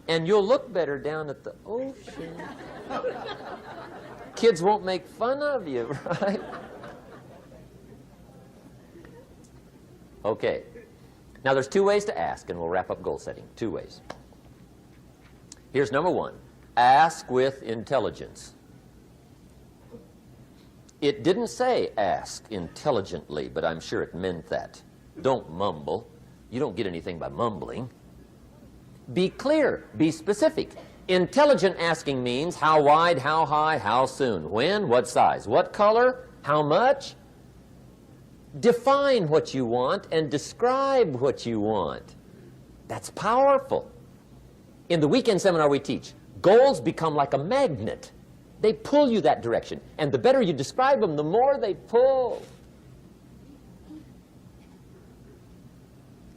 and you'll look better down at the ocean. Kids won't make fun of you, right? Okay. Now, there's 2 ways to ask, and we'll wrap up goal setting. 2 ways. Here's number 1. Ask with intelligence. It didn't say ask intelligently, but I'm sure it meant that. Don't mumble. You don't get anything by mumbling. Be clear. Be specific. Intelligent asking means how wide, how high, how soon, when, what size, what color, how much. Define what you want and describe what you want. That's powerful. In the weekend seminar we teach, goals become like a magnet. They pull you that direction. And the better you describe them, the more they pull.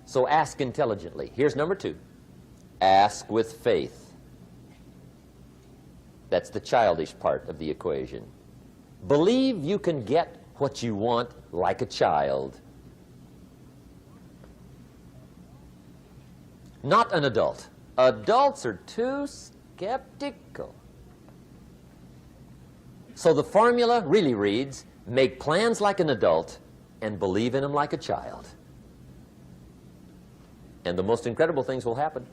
So ask intelligently. Here's number 2. Ask with faith. That's the childish part of the equation. Believe you can get what you want like a child. Not an adult. Adults are too skeptical. So the formula really reads, make plans like an adult and believe in them like a child. And the most incredible things will happen.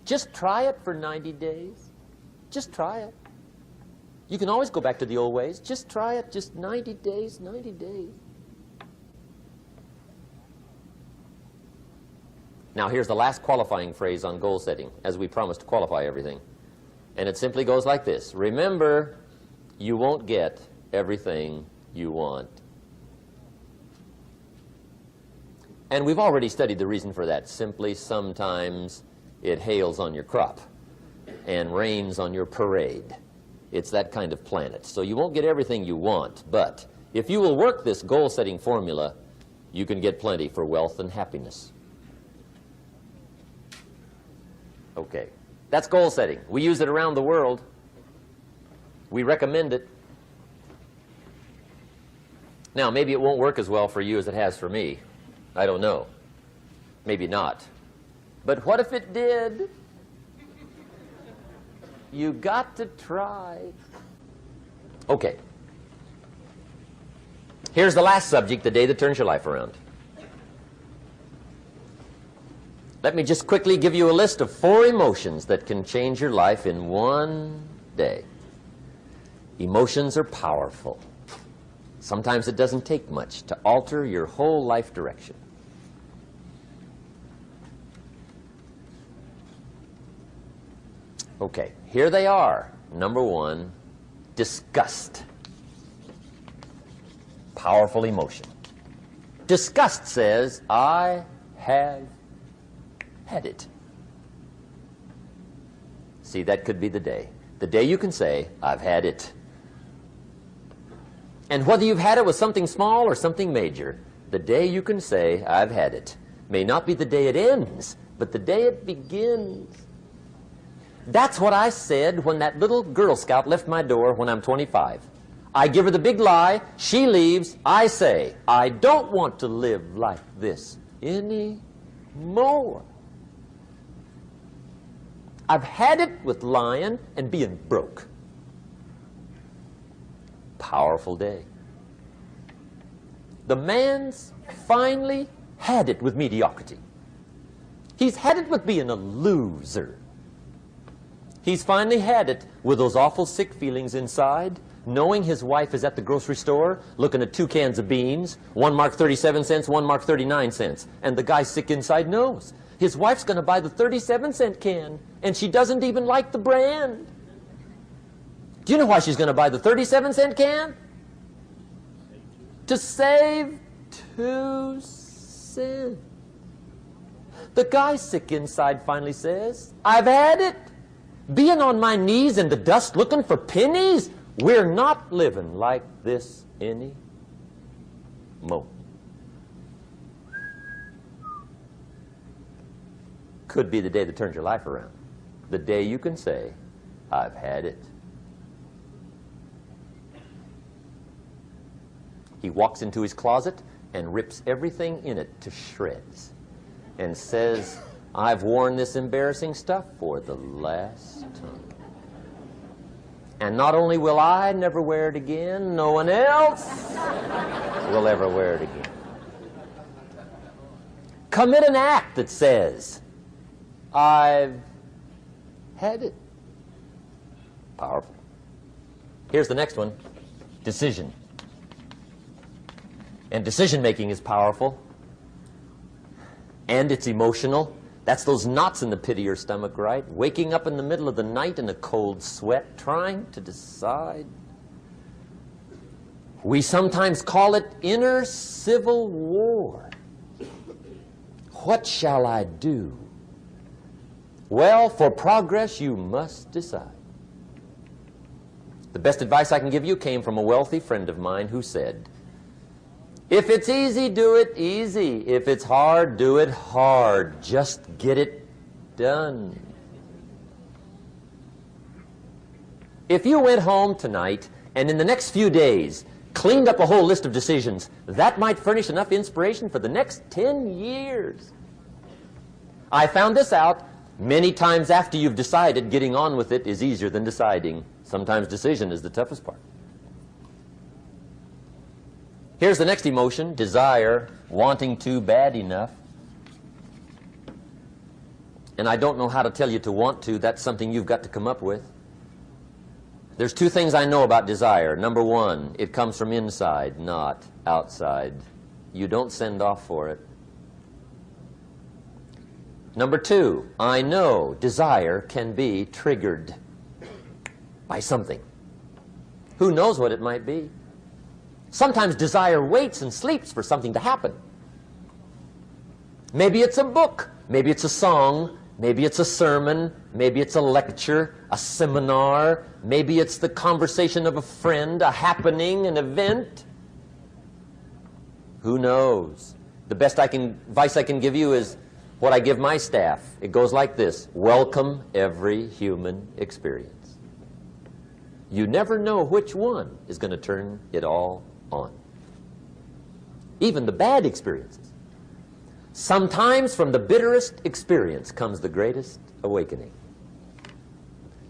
Just try it for 90 days. Just try it. You can always go back to the old ways. Just try it. Just 90 days, 90 days. Now, here's the last qualifying phrase on goal setting, as we promised to qualify everything. And it simply goes like this. Remember, you won't get everything you want. And we've already studied the reason for that. Simply, sometimes it hails on your crop and rains on your parade. It's that kind of planet. So you won't get everything you want, but if you will work this goal-setting formula, you can get plenty for wealth and happiness. Okay, that's goal setting. We use it around the world. We recommend it. Now, maybe it won't work as well for you as it has for me. I don't know. Maybe not. But what if it did? You got to try. Okay. Here's the last subject, the day that turns your life around. Let me just quickly give you a list of 4 emotions that can change your life in one day. Emotions are powerful. Sometimes it doesn't take much to alter your whole life direction. Okay, here they are. Number 1, disgust. Powerful emotion. Disgust says, I have had it. See, that could be the day. The day you can say, I've had it. And whether you've had it with something small or something major, the day you can say, I've had it, may not be the day it ends, but the day it begins. That's what I said when that little Girl Scout left my door when I'm 25. I give her the big lie, she leaves, I say, I don't want to live like this anymore. I've had it with lying and being broke. Powerful day. The man's finally had it with mediocrity. He's had it with being a loser. He's finally had it with those awful sick feelings inside, knowing his wife is at the grocery store looking at 2 cans of beans, one marked 37 cents, one marked 39 cents. And the guy sick inside knows his wife's going to buy the 37-cent can, and she doesn't even like the brand. Do you know why she's going to buy the 37-cent can? To save 2 cents. The guy sick inside finally says, I've had it. Being on my knees in the dust looking for pennies, we're not living like this anymore. Could be the day that turns your life around. The day you can say, I've had it. He walks into his closet and rips everything in it to shreds and says, I've worn this embarrassing stuff for the last time. And not only will I never wear it again, no one else will ever wear it again. Commit an act that says, I've had it. Powerful. Here's the next one, decision. And decision-making is powerful. And it's emotional. That's those knots in the pit of your stomach, right? Waking up in the middle of the night in a cold sweat, trying to decide. We sometimes call it inner civil war. What shall I do? Well, for progress, you must decide. The best advice I can give you came from a wealthy friend of mine who said, if it's easy, do it easy. If it's hard, do it hard. Just get it done. If you went home tonight and in the next few days cleaned up a whole list of decisions, that might furnish enough inspiration for the next 10 years. I found this out many times after you've decided. Getting on with it is easier than deciding. Sometimes decision is the toughest part. Here's the next emotion, desire, wanting to bad enough. And I don't know how to tell you to want to. That's something you've got to come up with. There's 2 things I know about desire. Number 1, it comes from inside, not outside. You don't send off for it. Number 2, I know desire can be triggered by something. Who knows what it might be? Sometimes desire waits and sleeps for something to happen. Maybe it's a book, maybe it's a song, maybe it's a sermon, maybe it's a lecture, a seminar, maybe it's the conversation of a friend, a happening, an event. Who knows? The best advice I can give you is what I give my staff. It goes like this: welcome every human experience. You never know which one is going to turn it all on. Even the bad experiences. Sometimes from the bitterest experience comes the greatest awakening.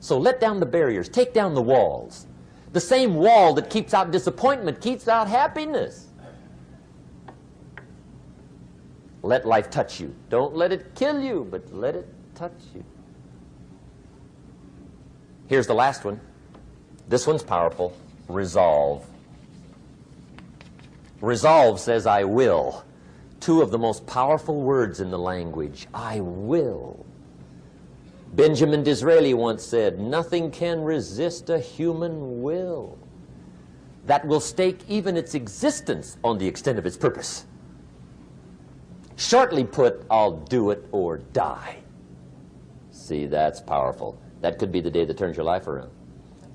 So let down the barriers, take down the walls. The same wall that keeps out disappointment keeps out happiness. Let life touch you. Don't let it kill you, but let it touch you. Here's the last one. This one's powerful. Resolve. Resolve says, I will. Two of the most powerful words in the language. I will. Benjamin Disraeli once said, nothing can resist a human will that will stake even its existence on the extent of its purpose. Shortly put, I'll do it or die. See, that's powerful. That could be the day that turns your life around.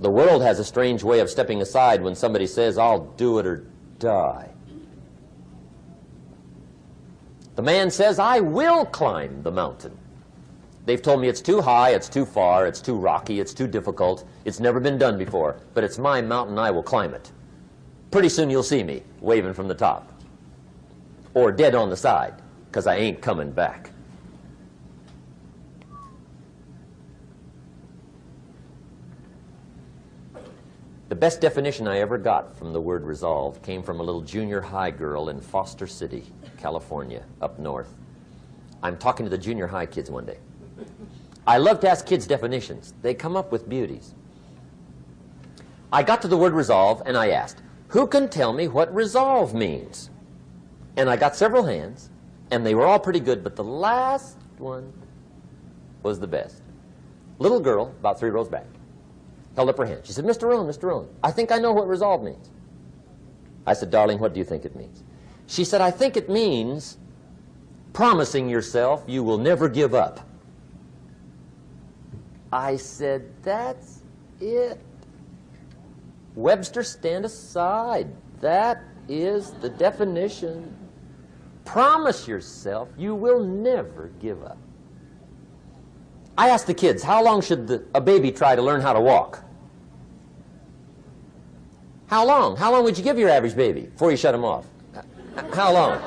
The world has a strange way of stepping aside when somebody says, I'll do it or die. The man says, I will climb the mountain. They've told me it's too high, it's too far, it's too rocky, it's too difficult, it's never been done before, but it's my mountain, I will climb it. Pretty soon you'll see me waving from the top. Or dead on the side, because I ain't coming back. The best definition I ever got from the word resolve came from a little junior high girl in Foster City, California, up north. I'm talking to the junior high kids one day. I love to ask kids definitions. They come up with beauties. I got to the word resolve and I asked, who can tell me what resolve means? And I got several hands, and they were all pretty good, but the last one was the best. Little girl, about 3 rows back, held up her hand. She said, Mr. Rohn, Mr. Rohn, I think I know what resolve means. I said, darling, what do you think it means? She said, I think it means promising yourself you will never give up. I said, that's it. Webster, stand aside. That is the definition. Promise yourself you will never give up. I asked the kids, how long should a baby try to learn how to walk? How long? How long would you give your average baby before you shut him off? How long?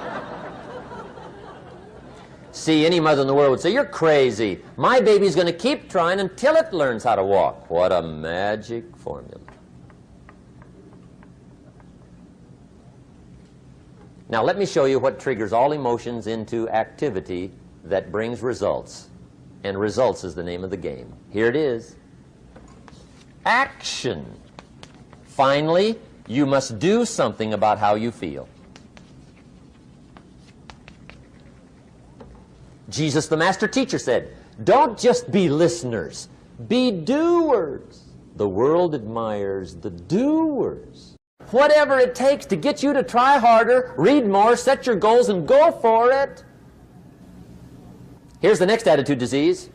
See, any mother in the world would say, you're crazy. My baby's going to keep trying until it learns how to walk. What a magic formula. Now let me show you what triggers all emotions into activity that brings results. And results is the name of the game. Here it is. Action. Finally, you must do something about how you feel. Jesus, the master teacher, said, don't just be listeners, be doers. The world admires the doers. Whatever it takes to get you to try harder, read more, set your goals, and go for it. Here's the next attitude disease.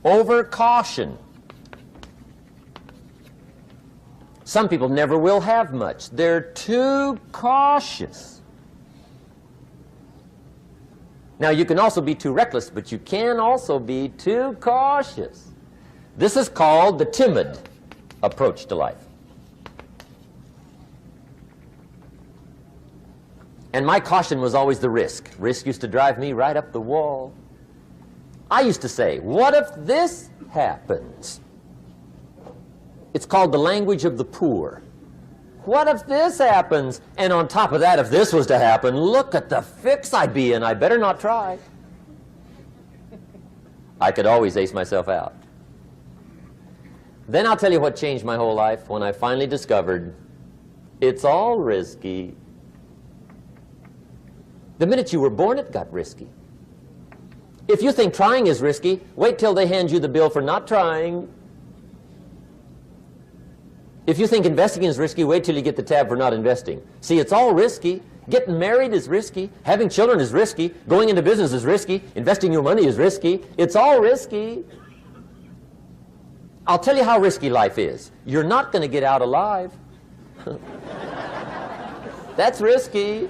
Over-caution. Some people never will have much. They're too cautious. Now, you can also be too reckless, but you can also be too cautious. This is called the timid approach to life. And my caution was always the risk. Risk used to drive me right up the wall. I used to say, what if this happens? It's called the language of the poor. What if this happens? And on top of that, if this was to happen, look at the fix I'd be in. I better not try. I could always ace myself out. Then I'll tell you what changed my whole life when I finally discovered it's all risky. The minute you were born, it got risky. If you think trying is risky, wait till they hand you the bill for not trying. If you think investing is risky, wait till you get the tab for not investing. See, it's all risky. Getting married is risky. Having children is risky. Going into business is risky. Investing your money is risky. It's all risky. I'll tell you how risky life is. You're not going to get out alive. That's risky.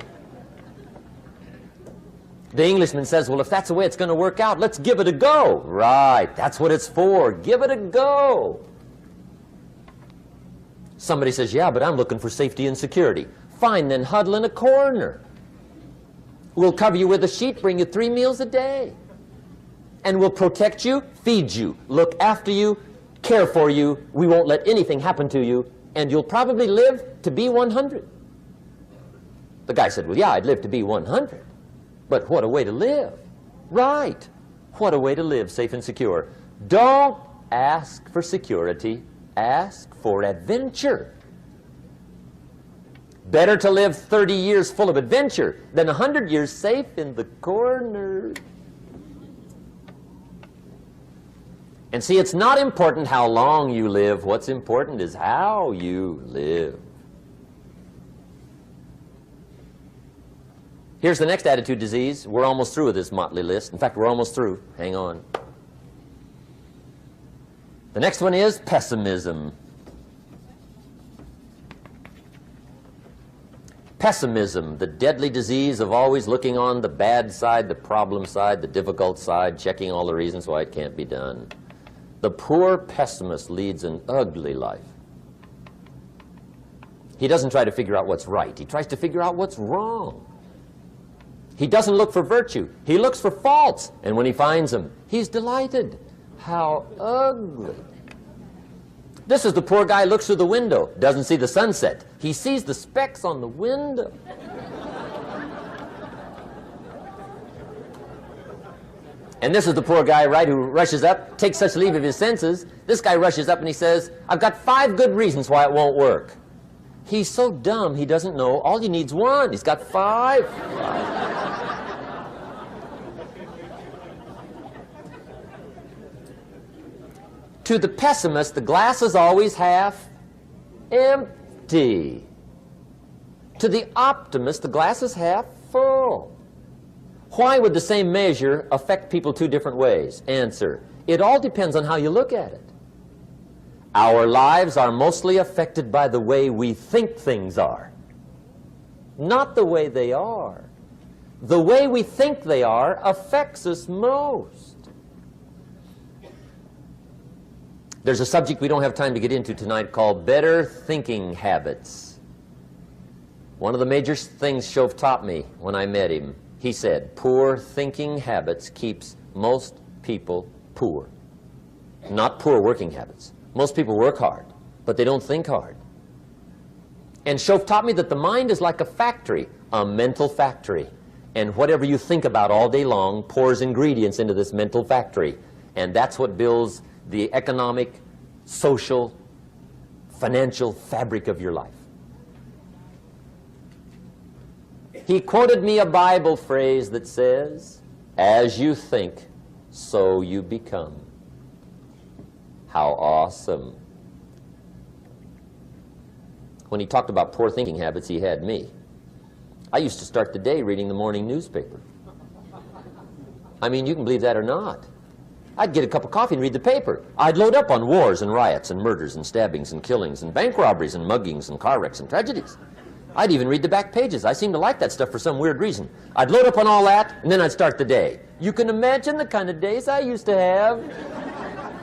The Englishman says, well, if that's the way it's going to work out, let's give it a go. Right, that's what it's for. Give it a go. Somebody says, yeah, but I'm looking for safety and security. Fine, then huddle in a corner. will cover you with a sheet, bring you 3 meals a day, and will protect you, feed you, look after you, care for you. We won't let anything happen to you, and you'll probably live to be 100. The guy said, well, yeah, I'd live to be 100. But what a way to live. Right. What a way to live, safe and secure. Don't ask for security. Ask for adventure. Better to live 30 years full of adventure than 100 years safe in the corner. And see, it's not important how long you live. What's important is how you live. Here's the next attitude disease. We're almost through with this motley list. In fact, we're almost through. Hang on. The next one is pessimism. Pessimism, the deadly disease of always looking on the bad side, the problem side, the difficult side, checking all the reasons why it can't be done. The poor pessimist leads an ugly life. He doesn't try to figure out what's right. He tries to figure out what's wrong. He doesn't look for virtue. He looks for faults. And when he finds them, he's delighted. How ugly. This is the poor guy who looks through the window, doesn't see the sunset. He sees the specks on the window. And this is the poor guy, right, who rushes up, takes such leave of his senses. This guy rushes up and he says, I've got 5 good reasons why it won't work. He's so dumb he doesn't know all he needs 1. He's got 5. To the pessimist, the glass is always half empty. To the optimist, the glass is half full. Why would the same measure affect people 2 different ways? Answer, it all depends on how you look at it. Our lives are mostly affected by the way we think things are, not the way they are. The way we think they are affects us most. There's a subject we don't have time to get into tonight called better thinking habits. One of the major things Shove taught me when I met him, he said, poor thinking habits keeps most people poor. Not poor working habits. Most people work hard, but they don't think hard. And Shove taught me that the mind is like a factory, a mental factory. And whatever you think about all day long pours ingredients into this mental factory. And that's what builds the economic, social, financial fabric of your life. He quoted me a Bible phrase that says, as you think, so you become. How awesome. When he talked about poor thinking habits, he had me. I used to start the day reading the morning newspaper. I mean, you can believe that or not. I'd get a cup of coffee and read the paper. I'd load up on wars and riots and murders and stabbings and killings and bank robberies and muggings and car wrecks and tragedies. I'd even read the back pages. I seem to like that stuff for some weird reason. I'd load up on all that, and then I'd start the day. You can imagine the kind of days I used to have.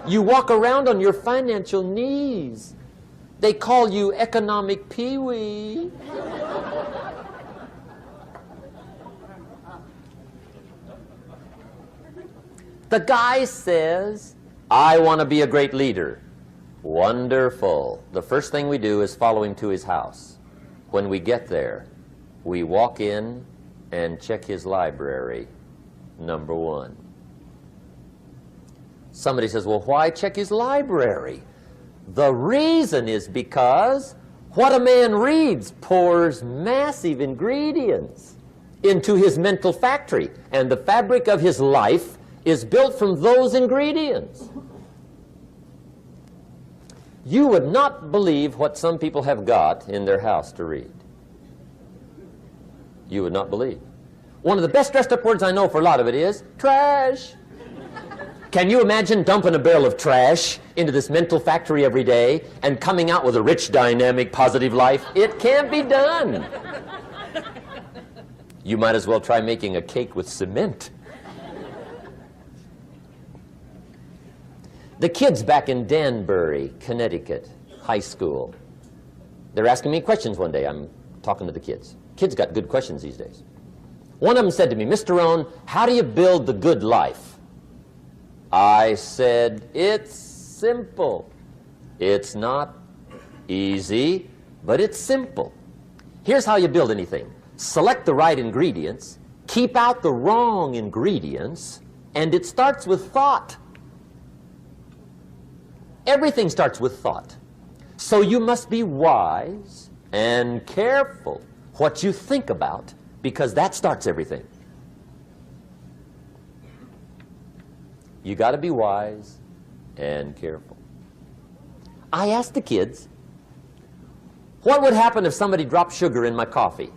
You walk around on your financial knees. They call you economic peewee. The guy says, I want to be a great leader. Wonderful. The first thing we do is follow him to his house. When we get there, we walk in and check his library, number 1. Somebody says, well, why check his library? The reason is because what a man reads pours massive ingredients into his mental factory, and the fabric of his life is built from those ingredients. You would not believe what some people have got in their house to read. You would not believe. One of the best dressed up words I know for a lot of it is trash. Can you imagine dumping a barrel of trash into this mental factory every day and coming out with a rich, dynamic, positive life? It can't be done. You might as well try making a cake with cement. The kids back in Danbury, Connecticut, high school, they're asking me questions one day. I'm talking to the kids. Kids got good questions these days. One of them said to me, Mr. Rohn, how do you build the good life? I said, it's simple. It's not easy, but it's simple. Here's how you build anything. Select the right ingredients, keep out the wrong ingredients, and it starts with thought. Everything starts with thought. So you must be wise and careful what you think about, because that starts everything. You got to be wise and careful. I asked the kids, what would happen if somebody dropped sugar in my coffee?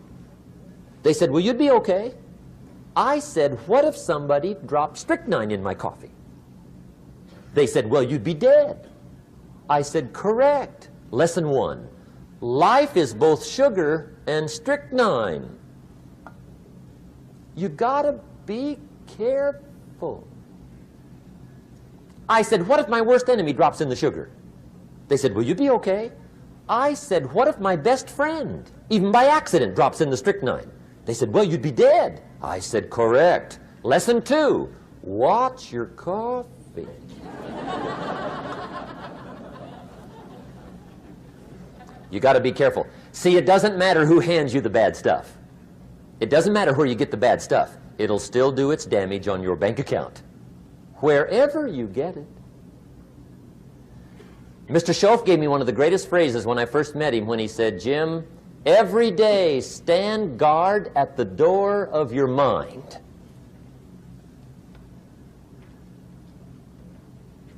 They said, well, you'd be okay. I said, what if somebody dropped strychnine in my coffee? They said, well, you'd be dead. I said, correct. Lesson 1. Life is both sugar and strychnine. You gotta be careful. I said, what if my worst enemy drops in the sugar? They said, will you be okay? I said, what if my best friend, even by accident, drops in the strychnine? They said, well, you'd be dead. I said, correct. Lesson 2, watch your coffee. You got to be careful. See, it doesn't matter who hands you the bad stuff. It doesn't matter where you get the bad stuff. It'll still do its damage on your bank account, wherever you get it. Mr. Schoaf gave me one of the greatest phrases when I first met him when he said, Jim, every day stand guard at the door of your mind.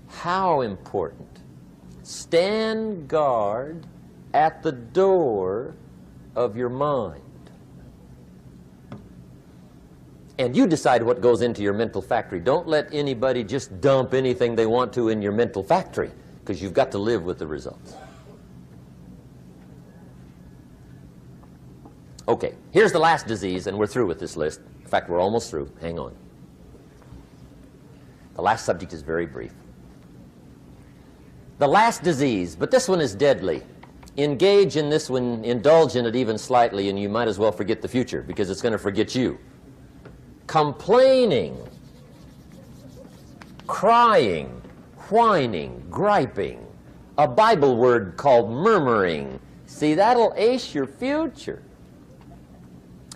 How important. Stand guard at the door of your mind. And you decide what goes into your mental factory. Don't let anybody just dump anything they want to in your mental factory, because you've got to live with the results. Okay, here's the last disease, and we're through with this list. In fact, we're almost through. Hang on. The last subject is very brief. The last disease, but this one is deadly. Engage in this one, indulge in it even slightly, and you might as well forget the future, because it's going to forget you. Complaining, crying, whining, griping, a Bible word called murmuring. See, that'll ace your future.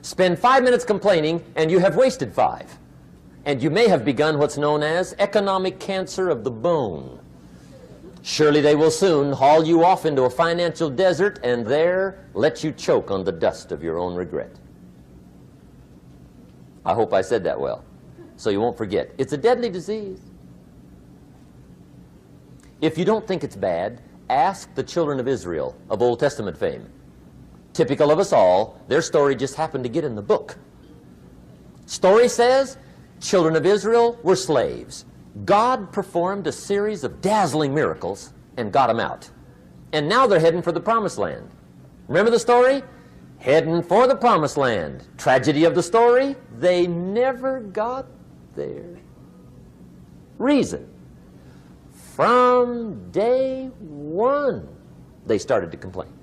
Spend 5 minutes complaining, and you have wasted 5. And you may have begun what's known as economic cancer of the bone. Surely they will soon haul you off into a financial desert and there let you choke on the dust of your own regret. I hope I said that well, so you won't forget. It's a deadly disease. If you don't think it's bad, ask the children of Israel of Old Testament fame. Typical of us all, their story just happened to get in the book. Story says, children of Israel were slaves. God performed a series of dazzling miracles and got them out. And now they're heading for the promised land. Remember the story? Heading for the promised land. Tragedy of the story, they never got there. Reason. From day one, they started to complain.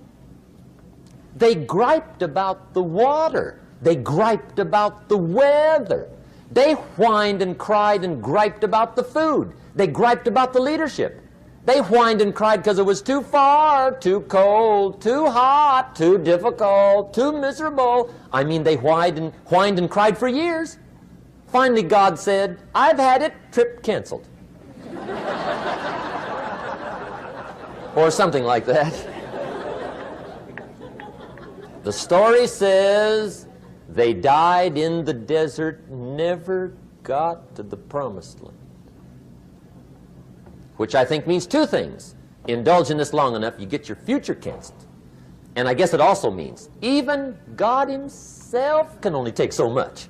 They griped about the water. They griped about the weather. They whined and cried and griped about the food. They griped about the leadership. They whined and cried because it was too far, too cold, too hot, too difficult, too miserable. I mean, they whined and cried for years. Finally, God said, I've had it, trip canceled. Or something like that. The story says they died in the desert, never got to the promised land. Which I think means 2 things. Indulge in this long enough, you get your future canceled. And I guess it also means even God himself can only take so much.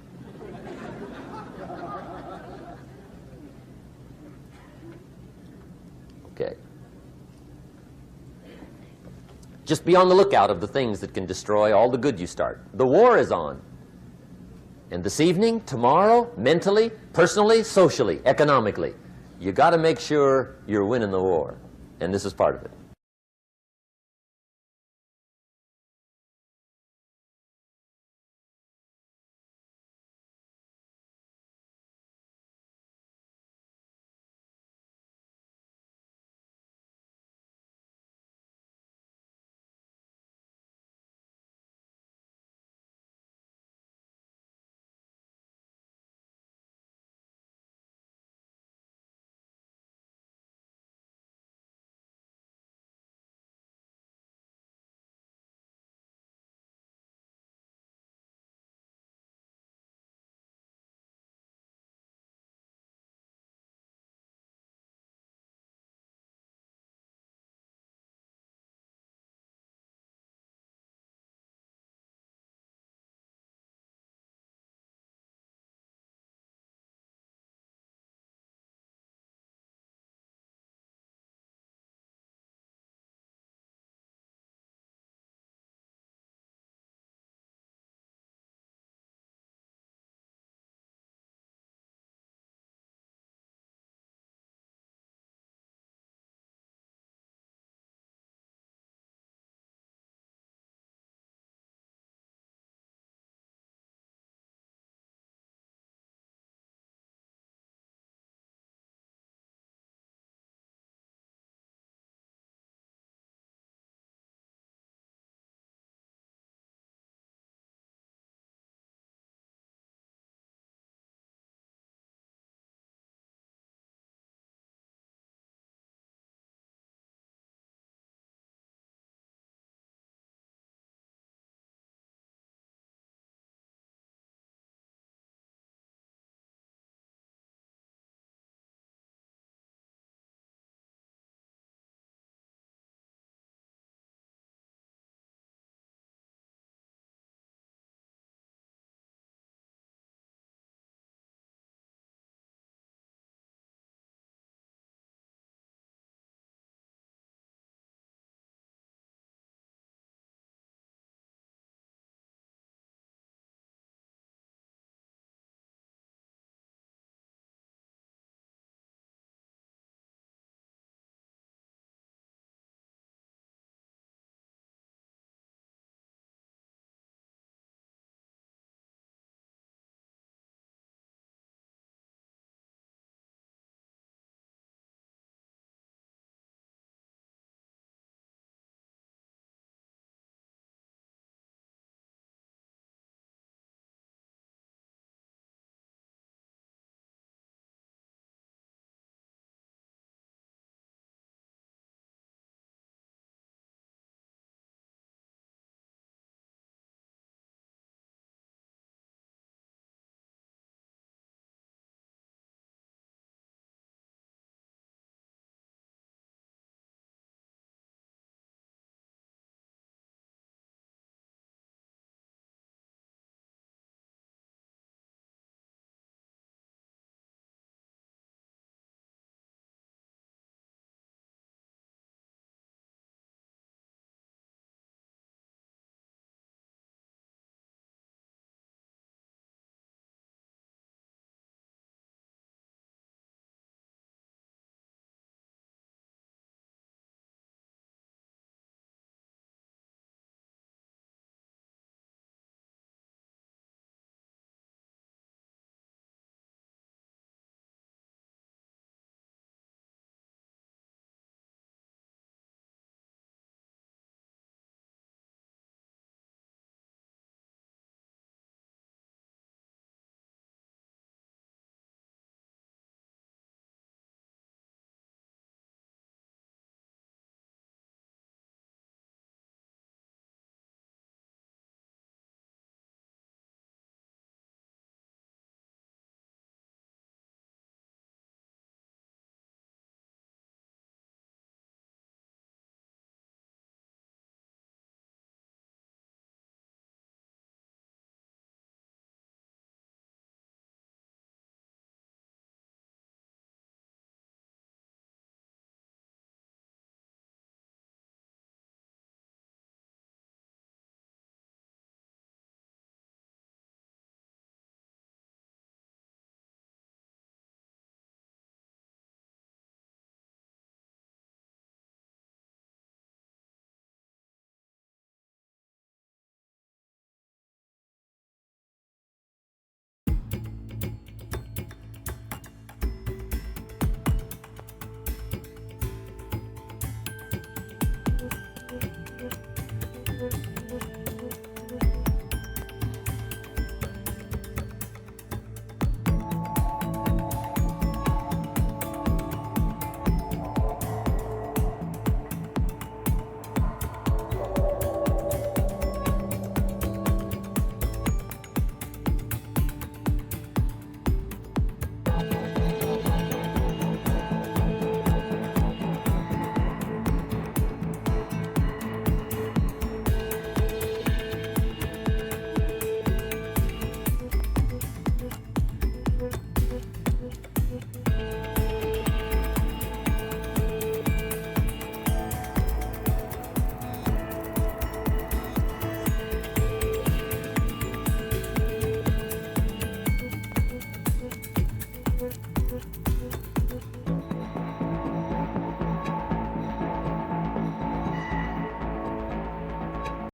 Okay. Just be on the lookout of the things that can destroy all the good you start. The war is on. And this evening, tomorrow, mentally, personally, socially, economically, you got to make sure you're winning the war. And this is part of it.